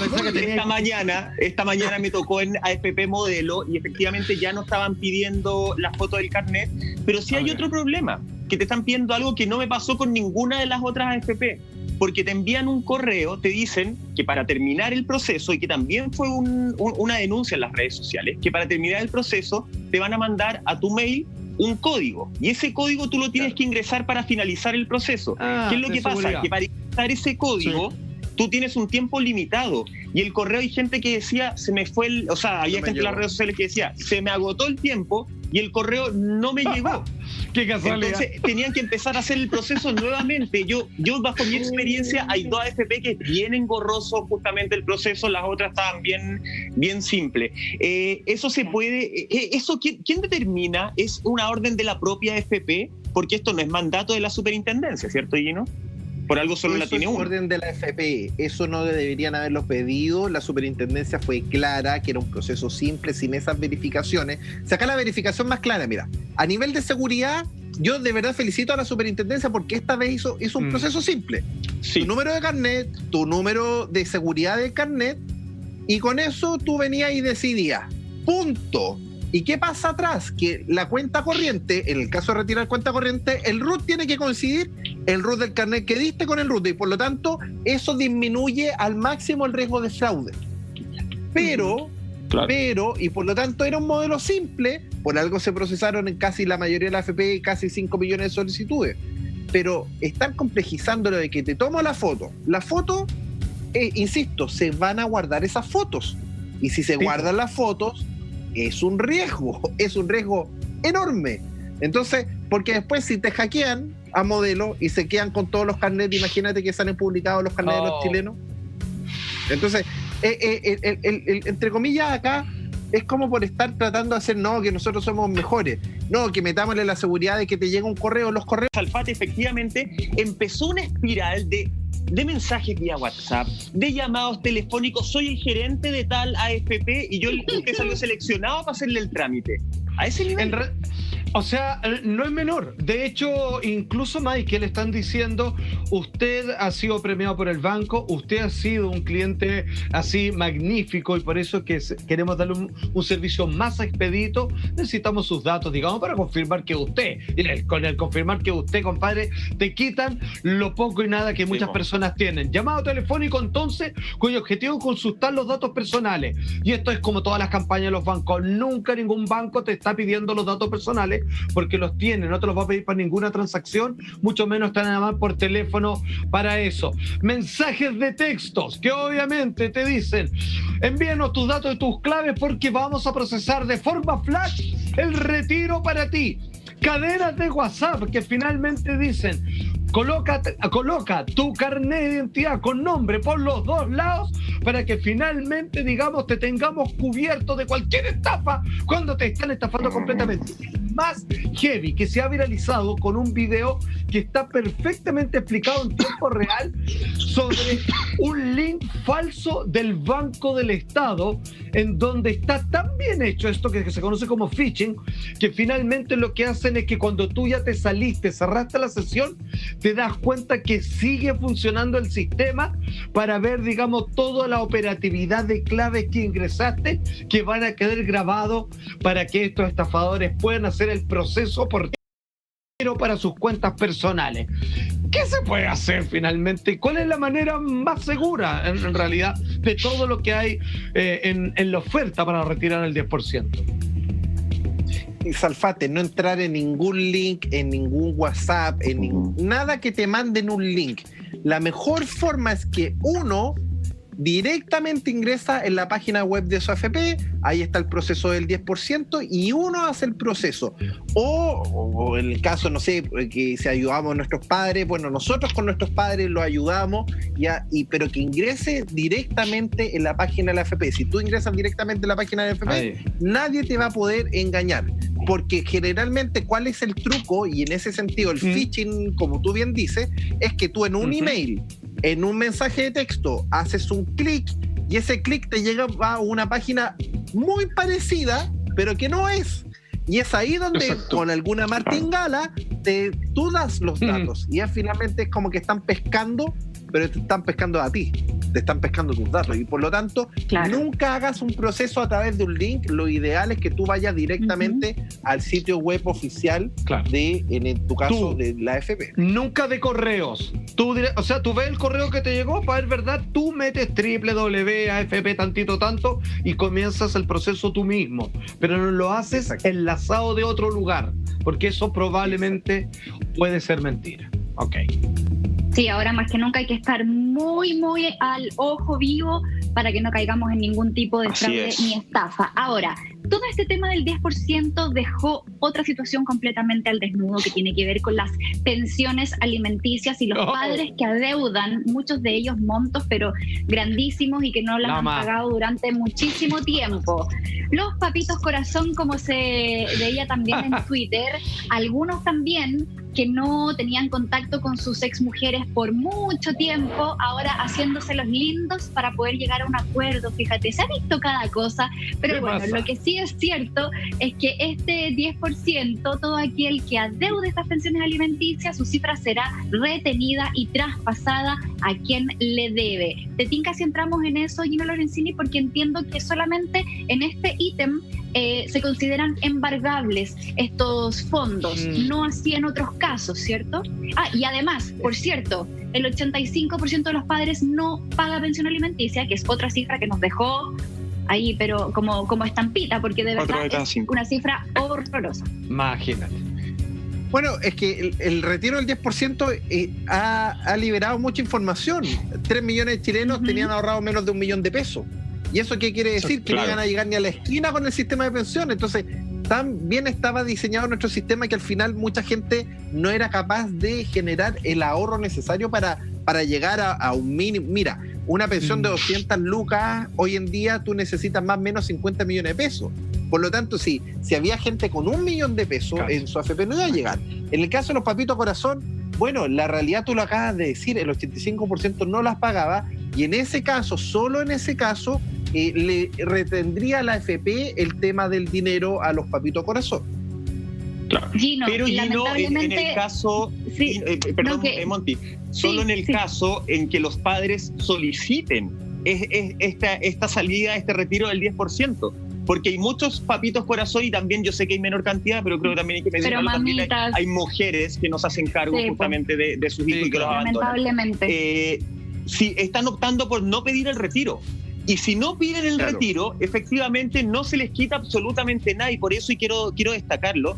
Esta mañana me tocó en AFP Modelo y efectivamente ya no estaban pidiendo la foto del carnet, pero sí hay otro problema, que te están pidiendo algo que no me pasó con ninguna de las otras AFP, porque te envían un correo, te dicen que para terminar el proceso, y que también fue una denuncia en las redes sociales, que para terminar el proceso te van a mandar a tu mail un código, y ese código tú lo tienes que ingresar para finalizar el proceso. ¿Qué es lo que pasa? Que para ingresar ese código tú tienes un tiempo limitado, y el correo, hay gente que decía, se me fue había gente en las redes sociales que decía, se me agotó el tiempo y el correo no me llegó. Qué casualidad. Entonces tenían que empezar a hacer el proceso nuevamente. Yo bajo mi experiencia, hay 2 AFP que es bien engorroso justamente el proceso, las otras estaban bien simple. Eso se puede, ¿quién determina? ¿Es una orden de la propia AFP? Porque esto no es mandato de la superintendencia, ¿cierto, Gino? Por algo solo la tiene uno. Eso es orden de la AFP, eso no deberían haberlo pedido. La superintendencia fue clara que era un proceso simple, sin esas verificaciones. Saca la verificación más clara, mira, a nivel de seguridad, yo de verdad felicito a la superintendencia porque esta vez hizo un proceso simple. Sí. Tu número de carnet, tu número de seguridad del carnet, y con eso tú venías y decidías. Punto. ¿Y qué pasa atrás? Que la cuenta corriente, en el caso de retirar cuenta corriente, el RUT tiene que coincidir el RUT del carnet que diste con el RUT, y por lo tanto eso disminuye al máximo el riesgo de fraude. Pero, y por lo tanto era un modelo simple, por algo se procesaron en casi la mayoría de la AFP casi 5 millones de solicitudes. Pero están complejizando lo de que te tomo la foto. La foto, insisto, se van a guardar esas fotos. Y si se guardan las fotos, es un riesgo enorme. Entonces, porque después si te hackean a modelo y se quedan con todos los carnets, imagínate que salen publicados los carnets de los chilenos. Entonces, entre comillas acá, es como por estar tratando de hacer, no, que nosotros somos mejores, no, que metámosle la seguridad de que te llega un correo, los correos. Salfate efectivamente empezó una espiral de mensajes vía WhatsApp, de llamados telefónicos, soy el gerente de tal AFP y usted salió seleccionado para hacerle el trámite. A ese nivel. O sea, no es menor. De hecho, incluso Mike, le están diciendo, usted ha sido premiado por el banco, usted ha sido un cliente así magnífico y por eso que queremos darle un servicio más expedito, necesitamos sus datos, digamos, para confirmar que usted, con el confirmar que usted, compadre, te quitan lo poco y nada que muchas personas tienen. Llamado telefónico, entonces, cuyo objetivo es consultar los datos personales. Y esto es como todas las campañas de los bancos. Nunca ningún banco te está pidiendo los datos personales porque los tiene, no te los va a pedir para ninguna transacción, mucho menos te van a llamar por teléfono para eso. Mensajes de textos que obviamente te dicen, envíanos tus datos y tus claves porque vamos a procesar de forma flash el retiro para ti. Cadenas de WhatsApp que finalmente dicen, coloca tu carnet de identidad con nombre por los dos lados para que finalmente, digamos, te tengamos cubierto de cualquier estafa cuando te están estafando completamente. Más heavy, que se ha viralizado con un video que está perfectamente explicado en tiempo real sobre un link falso del Banco del Estado, en donde está tan bien hecho esto que se conoce como phishing, que finalmente lo que hacen es que cuando tú ya te saliste, cerraste la sesión, te das cuenta que sigue funcionando el sistema para ver, digamos, toda la operatividad de claves que ingresaste, que van a quedar grabados para que estos estafadores puedan hacer el proceso por para sus cuentas personales. ¿Qué se puede hacer finalmente? ¿Cuál es la manera más segura, en realidad, de todo lo que hay en la oferta para retirar el 10%? Salfate, no entrar en ningún link, en ningún WhatsApp, nada que te manden un link. La mejor forma es que uno directamente ingresa en la página web de su AFP, ahí está el proceso del 10% y uno hace el proceso. O en el caso, no sé, que si ayudamos a nuestros padres, bueno, nosotros con nuestros padres los ayudamos, pero que ingrese directamente en la página de la AFP. Si tú ingresas directamente en la página de la AFP, nadie te va a poder engañar. Porque generalmente, ¿cuál es el truco? Y en ese sentido, el phishing, como tú bien dices, es que tú en un email, en un mensaje de texto, haces un clic y ese clic te llega a una página muy parecida, pero que no es. Y es ahí donde, con alguna martingala, tú das los datos. Y finalmente es como que están pescando, pero te están pescando a ti. Te están pescando tus datos y por lo tanto nunca hagas un proceso a través de un link. Lo ideal es que tú vayas directamente al sitio web oficial de, en tu caso, de la AFP. Nunca de correos. Tú ves el correo que te llegó, para ver verdad, tú metes www.afp tantito tanto y comienzas el proceso tú mismo, pero no lo haces enlazado de otro lugar, porque eso probablemente puede ser mentira. Ok. Sí, ahora más que nunca hay que estar muy, muy al ojo vivo para que no caigamos en ningún tipo de fraude ni estafa. Ahora, todo este tema del 10% dejó otra situación completamente al desnudo que tiene que ver con las pensiones alimenticias y los padres que adeudan, muchos de ellos montos, pero grandísimos y que no las han pagado durante muchísimo tiempo. Los papitos corazón, como se veía también en Twitter, algunos también que no tenían contacto con sus exmujeres por mucho tiempo, ahora haciéndose los lindos para poder llegar a un acuerdo. Fíjate, se ha visto cada cosa, pero bueno, lo que sí es cierto es que este 10%, todo aquel que adeude estas pensiones alimenticias, su cifra será retenida y traspasada a quien le debe. ¿Te tinca si entramos en eso, Gino Lorenzini? Porque entiendo que solamente en este ítem se consideran embargables estos fondos, no así en otros casos, ¿cierto? Y además, por cierto, el 85% de los padres no paga pensión alimenticia, que es otra cifra que nos dejó ahí, pero como estampita, porque de verdad es una cifra horrorosa. Imagínate. Bueno, es que el retiro del 10% ha liberado mucha información. 3 millones de chilenos tenían ahorrado menos de 1 millón de pesos. ¿Y eso qué quiere decir? Que no iban a llegar ni a la esquina con el sistema de pensiones. Entonces, tan bien estaba diseñado nuestro sistema que al final mucha gente no era capaz de generar el ahorro necesario para llegar a un mínimo. Mira, una pensión de 200 lucas, hoy en día tú necesitas más o menos 50 millones de pesos. Por lo tanto, si había gente con 1 millón de pesos en su AFP, no iba a llegar. En el caso de los papitos corazón, bueno, la realidad tú lo acabas de decir, el 85% no las pagaba, y en ese caso, solo en ese caso, le retendría la AFP el tema del dinero a los papitos corazón. Claro. Gino, pero Gino, en el caso, perdón, Monty, solo en el caso en que los padres soliciten esta salida, este retiro del 10%. Porque hay muchos papitos corazón y también yo sé que hay menor cantidad, pero creo que también hay que mencionarlo. También hay mujeres que nos hacen cargo justamente de sus hijos y que los abandonan. Lamentablemente. Si están optando por no pedir el retiro. Y si no piden el retiro, efectivamente no se les quita absolutamente nada, y por eso, y quiero destacarlo,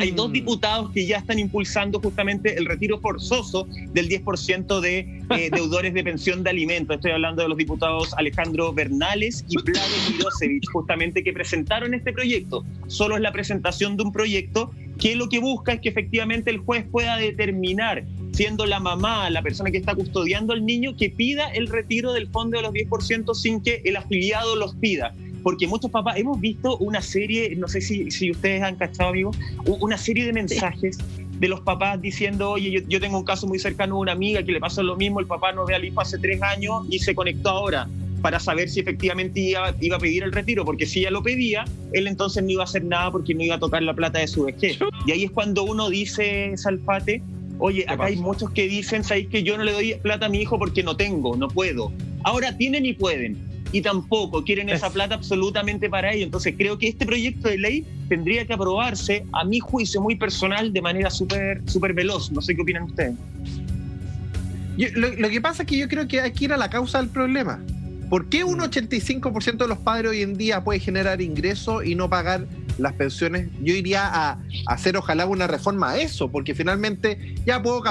hay 2 diputados que ya están impulsando justamente el retiro forzoso del 10% de deudores de pensión de alimentos. Estoy hablando de los diputados Alejandro Bernales y Vlade Mirosevich, justamente, que presentaron este proyecto. Solo es la presentación de un proyecto que lo que busca es que efectivamente el juez pueda determinar, siendo la mamá, la persona que está custodiando al niño, que pida el retiro del fondo de los 10% sin que el afiliado los pida. Porque muchos papás, hemos visto una serie, no sé si ustedes han cachado, amigos, una serie de mensajes de los papás diciendo, oye, yo tengo un caso muy cercano de una amiga que le pasó lo mismo, el papá no ve al hijo hace 3 años y se conectó ahora para saber si efectivamente iba a pedir el retiro, porque si ella lo pedía, él entonces no iba a hacer nada porque no iba a tocar la plata de su vejez. Y ahí es cuando uno dice, Salfate, oye, acá hay muchos que dicen, ¿sabéis que yo no le doy plata a mi hijo porque no tengo, no puedo? Ahora tienen y pueden, y tampoco quieren esa plata absolutamente para ello. Entonces creo que este proyecto de ley tendría que aprobarse, a mi juicio muy personal, de manera súper veloz. No sé qué opinan ustedes. Lo que pasa es que yo creo que hay que ir a la causa del problema. ¿Por qué un 85% de los padres hoy en día puede generar ingresos y no pagar las pensiones? Yo iría a hacer ojalá una reforma a eso, porque finalmente ya puedo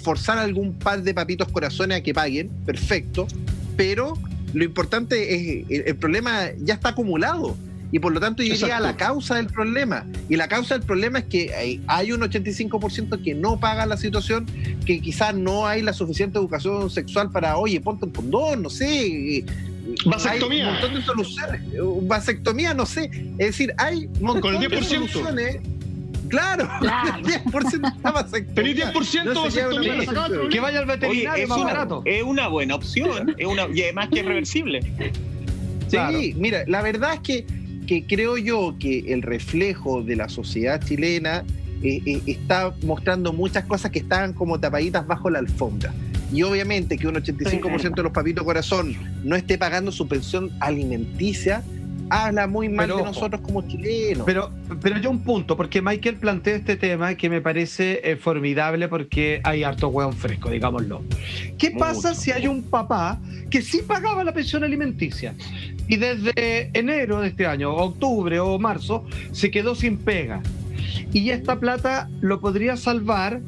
forzar a algún par de papitos corazones a que paguen, perfecto, pero lo importante es, el problema ya está acumulado, y por lo tanto yo iría a la causa del problema, y la causa del problema es que hay un 85% que no paga la situación, que quizás no hay la suficiente educación sexual para, oye, ponte un condón, no sé, vasectomía. Hay un montón de soluciones, vasectomía, no sé, es decir, hay un montón de soluciones. Claro. 10% está vasectomía. Tenés 10% vasectomía. Que vaya al veterinario. Oye, más barato. Es una buena opción, y además que es reversible. Sí, claro. Mira, la verdad es que creo yo que el reflejo de la sociedad chilena está mostrando muchas cosas que estaban como tapaditas bajo la alfombra. Y obviamente que un 85% de los papitos corazón no esté pagando su pensión alimenticia, habla muy mal de nosotros como chilenos. Pero yo un punto, porque Michael plantea este tema que me parece formidable, porque hay harto hueón fresco, digámoslo. ¿Qué pasa si hay un papá que sí pagaba la pensión alimenticia y desde enero de este año, octubre o marzo, se quedó sin pega? Y esta plata lo podría salvar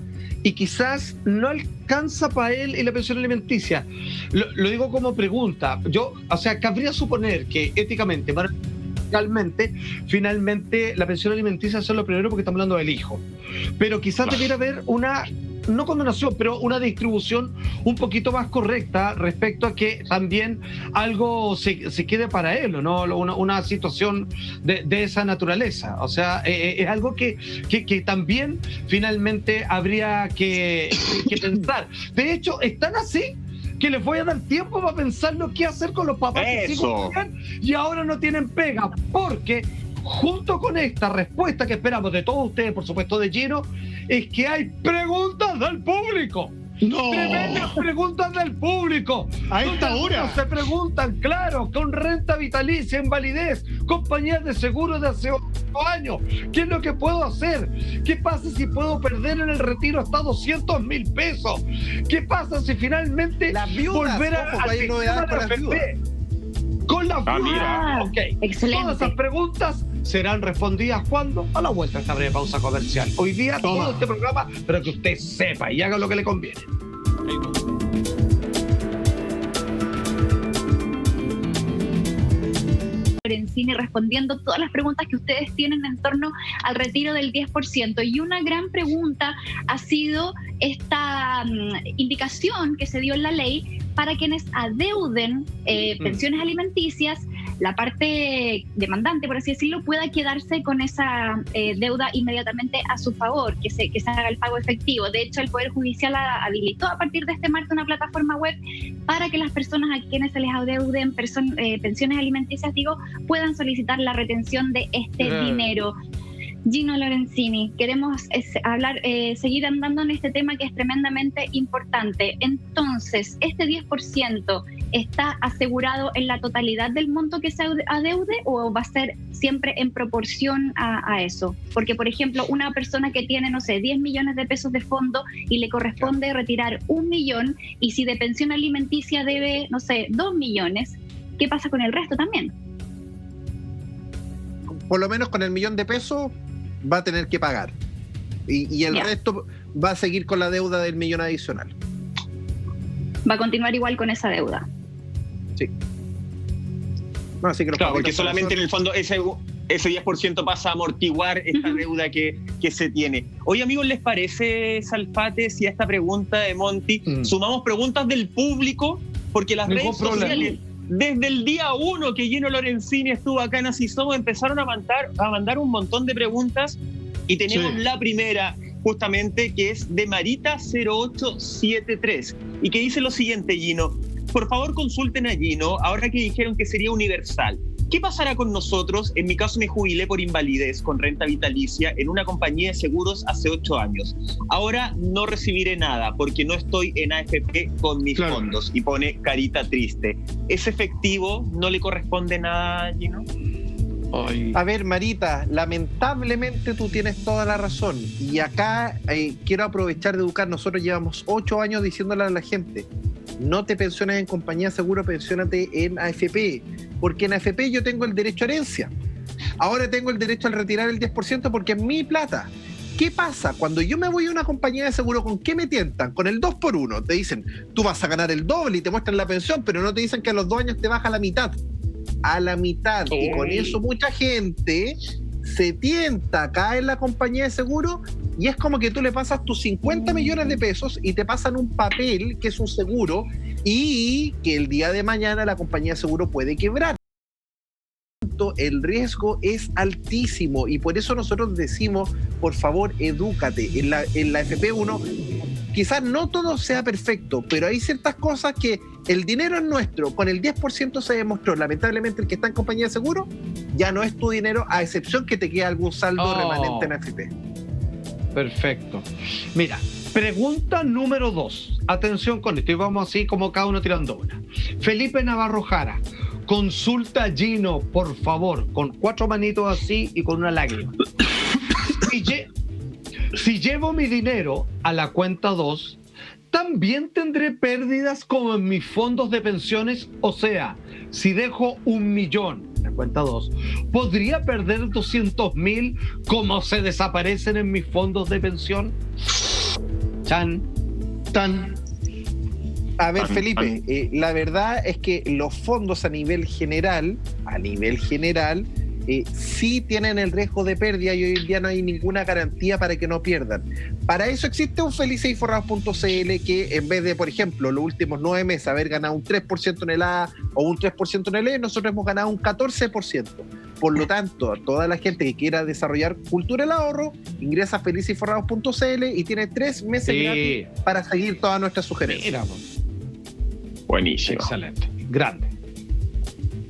y quizás no alcanza para él y la pensión alimenticia. Lo digo como pregunta. Cabría suponer que éticamente, moralmente, finalmente la pensión alimenticia es lo primero porque estamos hablando del hijo. Pero quizás debiera haber una, no condonación, pero una distribución un poquito más correcta respecto a que también algo se quede para él, ¿no? Una situación de esa naturaleza. O sea, es algo que también finalmente habría que pensar. De hecho, están así que les voy a dar tiempo para pensar lo que hacer con los papás que siguen y ahora no tienen pega, porque junto con esta respuesta que esperamos de todos ustedes, por supuesto de Gino, es que hay preguntas del público. No. Tremendas preguntas del público. A esta hora. Se preguntan, claro, con renta vitalicia, invalidez, compañías de seguros de hace 8 años. ¿Qué es lo que puedo hacer? ¿Qué pasa si puedo perder en el retiro hasta 200.000 pesos? ¿Qué pasa si finalmente las viudas, volver a hay novedades con las viudas? Con la mira. Ok. Excelente. Todas esas preguntas serán respondidas ¿cuándo? A la vuelta de esta breve pausa comercial. Hoy día todo este programa, pero que usted sepa y haga lo que le conviene. Lorenzini respondiendo todas las preguntas que ustedes tienen en torno al retiro del 10%. Y una gran pregunta ha sido esta indicación que se dio en la ley para quienes adeuden pensiones alimenticias, la parte demandante, por así decirlo, pueda quedarse con esa deuda inmediatamente a su favor, que se haga el pago efectivo. De hecho, el Poder Judicial habilitó a partir de este martes una plataforma web para que las personas a quienes se les adeuden pensiones alimenticias, puedan solicitar la retención de este dinero. Gino Lorenzini, queremos seguir andando en este tema que es tremendamente importante. Entonces, ¿este 10% está asegurado en la totalidad del monto que se adeude o va a ser siempre en proporción a eso? Porque, por ejemplo, una persona que tiene, 10 millones de pesos de fondo y le corresponde retirar 1 millón, y si de pensión alimenticia debe, 2 millones, ¿qué pasa con el resto también? Por lo menos con el 1 millón de pesos va a tener que pagar. Y el resto va a seguir con la deuda del 1 millón adicional. Va a continuar igual con esa deuda. Sí. No, así que claro, porque solamente en el fondo ese 10% pasa a amortiguar esta deuda que se tiene. Oye, amigos, ¿les parece, Salfate, si a esta pregunta de Monty sumamos preguntas del público? Porque las redes sociales, desde el día 1 que Gino Lorenzini estuvo acá en Así Somos, empezaron a mandar un montón de preguntas, y tenemos la primera, justamente, que es de Marita0873, y que dice lo siguiente, Gino: por favor, consulten a Gino, ahora que dijeron que sería universal. ¿Qué pasará con nosotros? En mi caso me jubilé por invalidez con renta vitalicia en una compañía de seguros hace 8 años. Ahora no recibiré nada porque no estoy en AFP con mis fondos. Y pone carita triste. ¿Es efectivo? ¿No le corresponde nada, Gino? A ver, Marita, lamentablemente tú tienes toda la razón. Y acá quiero aprovechar de educar. Nosotros llevamos 8 años diciéndole a la gente: no te pensiones en compañía de seguro, pensiónate en AFP. Porque en AFP yo tengo el derecho a herencia. Ahora tengo el derecho al retirar el 10% porque es mi plata. ¿Qué pasa? Cuando yo me voy a una compañía de seguro, ¿con qué me tientan? Con el 2x1. Te dicen, tú vas a ganar el doble y te muestran la pensión, pero no te dicen que a los 2 años te baja la mitad. A la mitad. Y con eso mucha gente se tienta, cae en la compañía de seguro, y es como que tú le pasas tus 50 millones de pesos y te pasan un papel que es un seguro, y que el día de mañana la compañía de seguro puede quebrar. El riesgo es altísimo, y por eso nosotros decimos, por favor, edúcate. En la FP1 quizás no todo sea perfecto, pero hay ciertas cosas que el dinero es nuestro. Con el 10% se demostró, lamentablemente, el que está en compañía de seguro ya no es tu dinero, a excepción que te quede algún saldo remanente en AFP. Perfecto. Mira, pregunta número 2. Atención con esto, y vamos así como cada uno tirando una. Felipe Navarro Jara: consulta a Gino, por favor, con 4 manitos así y con una lágrima. Si llevo mi dinero a la cuenta 2, ¿también tendré pérdidas como en mis fondos de pensiones? O sea, si dejo 1 millón en la cuenta 2, ¿podría perder 200.000 como se desaparecen en mis fondos de pensión? A ver, Felipe, la verdad es que los fondos a nivel general, sí tienen el riesgo de pérdida, y hoy en día no hay ninguna garantía para que no pierdan. Para eso existe un felicesyforrados.cl que, en vez de, por ejemplo, los últimos 9 meses haber ganado un 3% en el A o un 3% en el E, nosotros hemos ganado un 14%. Por lo tanto, a toda la gente que quiera desarrollar cultura del ahorro, ingresa a felicesyforrados.cl y tiene 3 meses gratis para seguir todas nuestras sugerencias. Buenísimo. Excelente. Grande.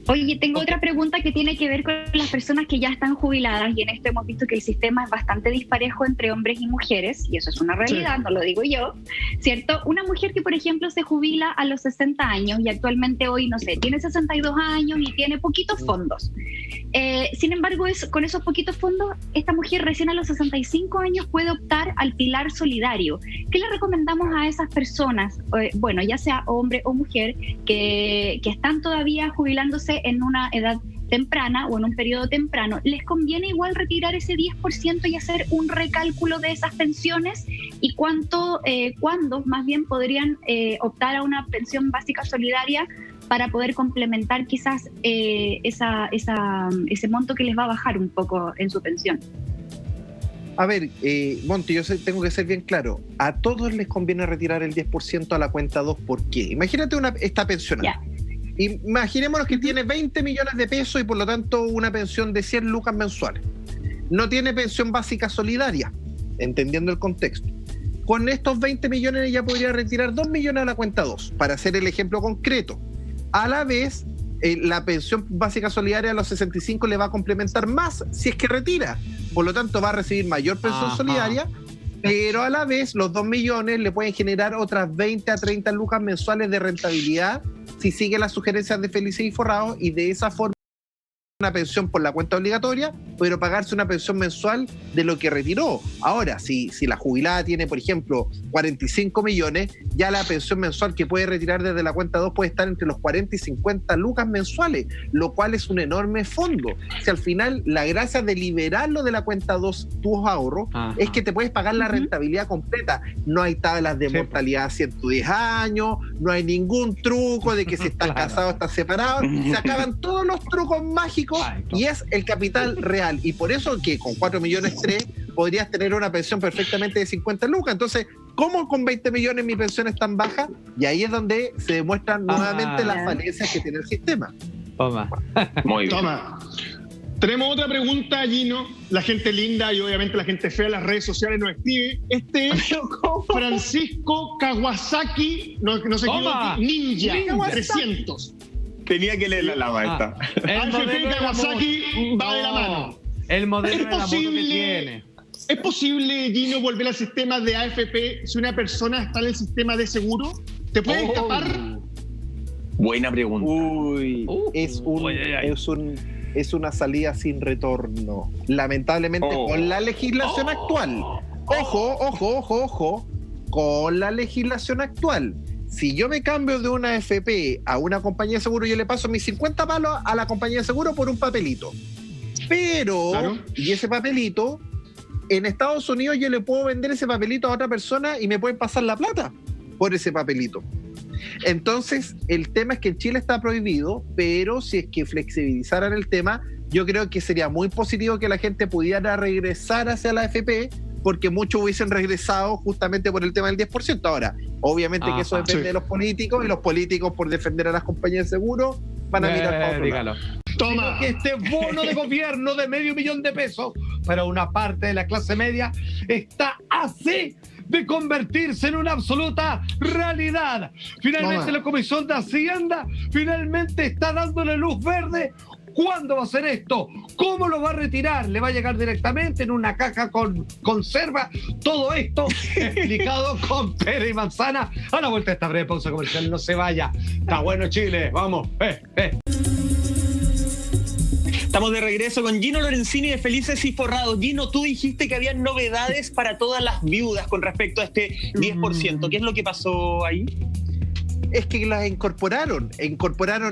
Oye, tengo otra pregunta que tiene que ver con las personas que ya están jubiladas, y en esto hemos visto que el sistema es bastante disparejo entre hombres y mujeres, y eso es una realidad, no lo digo yo, ¿cierto? Una mujer que, por ejemplo, se jubila a los 60 años y actualmente hoy, no sé, tiene 62 años y tiene poquitos fondos. Sin embargo, con esos poquitos fondos, esta mujer recién a los 65 años puede optar al pilar solidario. ¿Qué le recomendamos a esas personas, bueno, ya sea hombre o mujer, que están todavía jubilándose en una edad temprana o en un periodo temprano? ¿Les conviene igual retirar ese 10% y hacer un recálculo de esas pensiones? ¿Y cuándo más bien podrían optar a una pensión básica solidaria para poder complementar quizás ese monto que les va a bajar un poco en su pensión? A ver, Monty, yo tengo que ser bien claro. A todos les conviene retirar el 10% a la cuenta 2. ¿Por qué? Imagínate esta pensionada. Imaginémonos que tiene 20 millones de pesos y por lo tanto una pensión de 100 lucas mensuales. No tiene pensión básica solidaria, entendiendo el contexto. Con estos 20 millones ella podría retirar 2 millones a la cuenta 2, para hacer el ejemplo concreto. A la vez, la pensión básica solidaria a los 65 le va a complementar más si es que retira. Por lo tanto, va a recibir mayor pensión solidaria, pero a la vez los 2 millones le pueden generar otras 20 a 30 lucas mensuales de rentabilidad si sigue las sugerencias de Felices y Forrados, y de esa forma una pensión por la cuenta obligatoria, pero pagarse una pensión mensual de lo que retiró. Ahora, si la jubilada tiene, por ejemplo, 45 millones, ya la pensión mensual que puede retirar desde la cuenta 2 puede estar entre los 40 y 50 lucas mensuales, lo cual es un enorme fondo. Si al final la gracia de liberarlo de la cuenta 2, tus ahorros, es que te puedes pagar la rentabilidad completa. No hay tablas de mortalidad a 110 años, no hay ningún truco de que si estás casado estás separado, se acaban todos los trucos mágicos. Y es el capital real, y por eso que con 4 millones 3 podrías tener una pensión perfectamente de 50 lucas. Entonces, ¿cómo con 20 millones mi pensión es tan baja? Y ahí es donde se demuestran nuevamente las falencias que tiene el sistema. Toma. Muy bien. Toma. Tenemos otra pregunta, Gino. La gente linda y obviamente la gente fea en las redes sociales nos escribe. Este es Francisco Kawasaki, no se equivoque, Ninja 300. Tenía que leer la maestra. AFP Kawasaki va de la mano. El modelo de la moto que tiene. ¿Es posible, Gino, volver al sistema de AFP si una persona está en el sistema de seguro? ¿Te puede escapar? Buena pregunta. Es una salida sin retorno. Lamentablemente, con la legislación actual. Ojo, con la legislación actual. Si yo me cambio de una AFP a una compañía de seguro, yo le paso mis 50 palos a la compañía de seguro por un papelito. Pero, y ese papelito, en Estados Unidos yo le puedo vender ese papelito a otra persona y me pueden pasar la plata por ese papelito. Entonces, el tema es que en Chile está prohibido, pero si es que flexibilizaran el tema, yo creo que sería muy positivo que la gente pudiera regresar hacia la AFP, porque muchos hubiesen regresado justamente por el tema del 10%. Ahora, obviamente que eso depende de los políticos, y los políticos, por defender a las compañías de seguro, van a mirar para otro lado. Toma. Que este bono de gobierno de $500,000 de pesos para una parte de la clase media está así de convertirse en una absoluta realidad. Finalmente la Comisión de Hacienda finalmente está dándole luz verde. ¿Cuándo va a hacer esto? ¿Cómo lo va a retirar? ¿Le va a llegar directamente en una caja con conserva? Todo esto explicado con pera y manzana. A la vuelta de esta breve pausa comercial, no se vaya. Está bueno Chile, vamos. Estamos de regreso con Gino Lorenzini de Felices y Forrados. Gino, tú dijiste que había novedades para todas las viudas con respecto a este 10%. ¿Qué es lo que pasó ahí? Es que las incorporaron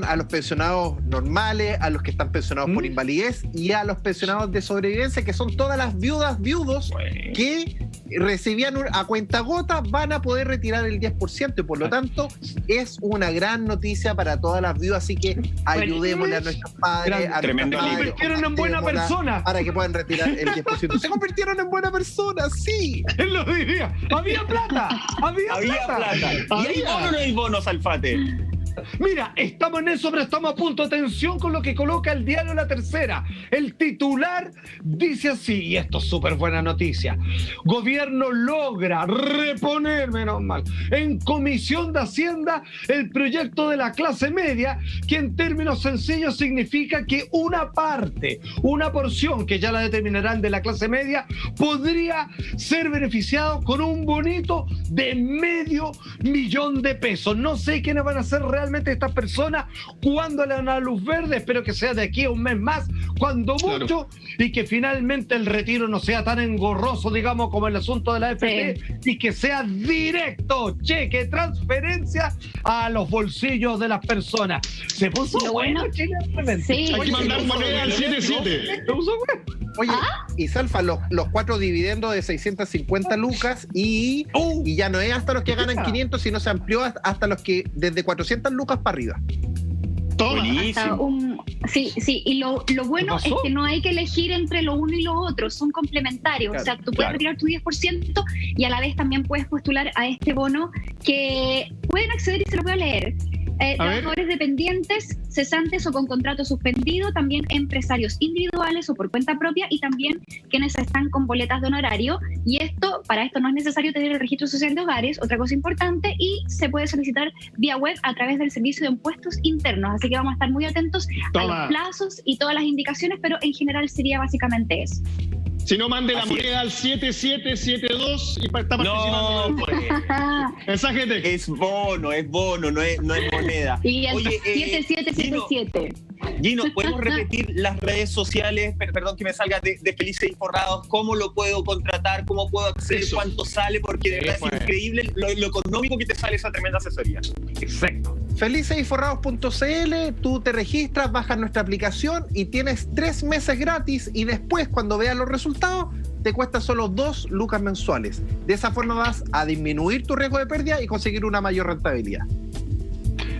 a los pensionados normales, a los que están pensionados por invalidez y a los pensionados de sobrevivencia, que son todas las viudos que recibían a cuentagotas, van a poder retirar el 10%, y por lo tanto es una gran noticia para todas las viudas, así que ayudémosle a nuestros padres, a se convirtieron en buena persona para que puedan retirar el 10%. Se convirtieron en buena persona, sí. Él lo diría. Había plata. ¿Y hay bono o no hay bonos, Alfate? Mira, estamos en eso, pero estamos a punto. Atención con lo que coloca el diario La Tercera. El titular dice así, y esto es súper buena noticia. Gobierno logra reponer, menos mal, en Comisión de Hacienda el proyecto de la clase media, que en términos sencillos significa que una parte, una porción que ya la determinarán de la clase media, podría ser beneficiado con un bonito de $500,000 de pesos. No sé quiénes van a ser realmente estas personas, cuándo le dan la luz verde, espero que sea de aquí a un mes más, cuando mucho, y que finalmente el retiro no sea tan engorroso, digamos, como el asunto de la AFP, y que sea directo, cheque, transferencia a los bolsillos de las personas. Se puso bueno, Chile, realmente. Sí. Hay que mandar moneda al 77. Se puso bueno. Oye, y Salfa, los 4 dividendos de 650 lucas y ya no es hasta los que ganan 500, sino se amplió hasta los que desde 400 lucas para arriba. Buenísimo. Sí, y lo bueno es que no hay que elegir entre lo uno y lo otro, son complementarios. Claro, o sea, tú puedes retirar tu 10% y a la vez también puedes postular a este bono que pueden acceder, y se lo voy a leer. Trabajadores dependientes, cesantes o con contrato suspendido, también empresarios individuales o por cuenta propia, y también quienes están con boletas de honorario. Y para esto no es necesario tener el registro social de hogares, otra cosa importante, y se puede solicitar vía web a través del Servicio de Impuestos Internos. Así que vamos a estar muy atentos a los plazos y todas las indicaciones, pero en general sería básicamente eso. Si no, mande la moneda al 7772 y está participando. No, pues. Mensaje de texto. Es bono, no es moneda. Y el Oye, 7777. Gino, ¿podemos repetir las redes sociales? Perdón que me salga de Felices y Forrados. ¿Cómo lo puedo contratar? ¿Cómo puedo acceder? Eso. ¿Cuánto sale? Porque de verdad es increíble lo económico que te sale esa tremenda asesoría. Exacto. Felicesyforrados.cl, tú te registras, bajas nuestra aplicación y tienes 3 meses gratis, y después, cuando veas los resultados, te cuesta solo 2 lucas mensuales. De esa forma vas a disminuir tu riesgo de pérdida y conseguir una mayor rentabilidad.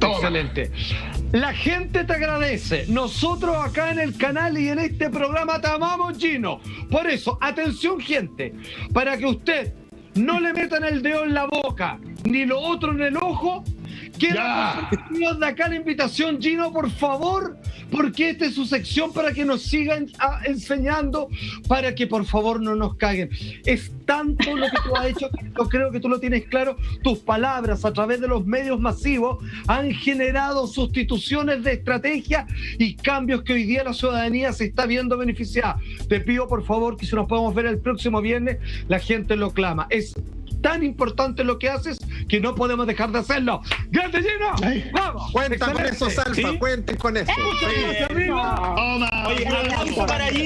Excelente. La gente te agradece. Nosotros acá en el canal y en este programa te amamos, Gino. Por eso, atención, gente, para que usted no le metan el dedo en la boca ni lo otro en el ojo. Quiero de acá la invitación, Gino, por favor, porque esta es su sección, para que nos sigan enseñando, para que por favor no nos caguen. Es tanto lo que tú has hecho, que yo creo que tú lo tienes claro. Tus palabras a través de los medios masivos han generado sustituciones de estrategia y cambios que hoy día la ciudadanía se está viendo beneficiada. Te pido por favor que si nos podemos ver el próximo viernes, la gente lo clama. Es tan importante lo que haces que no podemos dejar de hacerlo. ¡Grande, Gino! ¡Vamos! Cuenta con eso, Salfa, cuenten con eso. Muchas gracias, amigo. Oye, aplauso para Gino.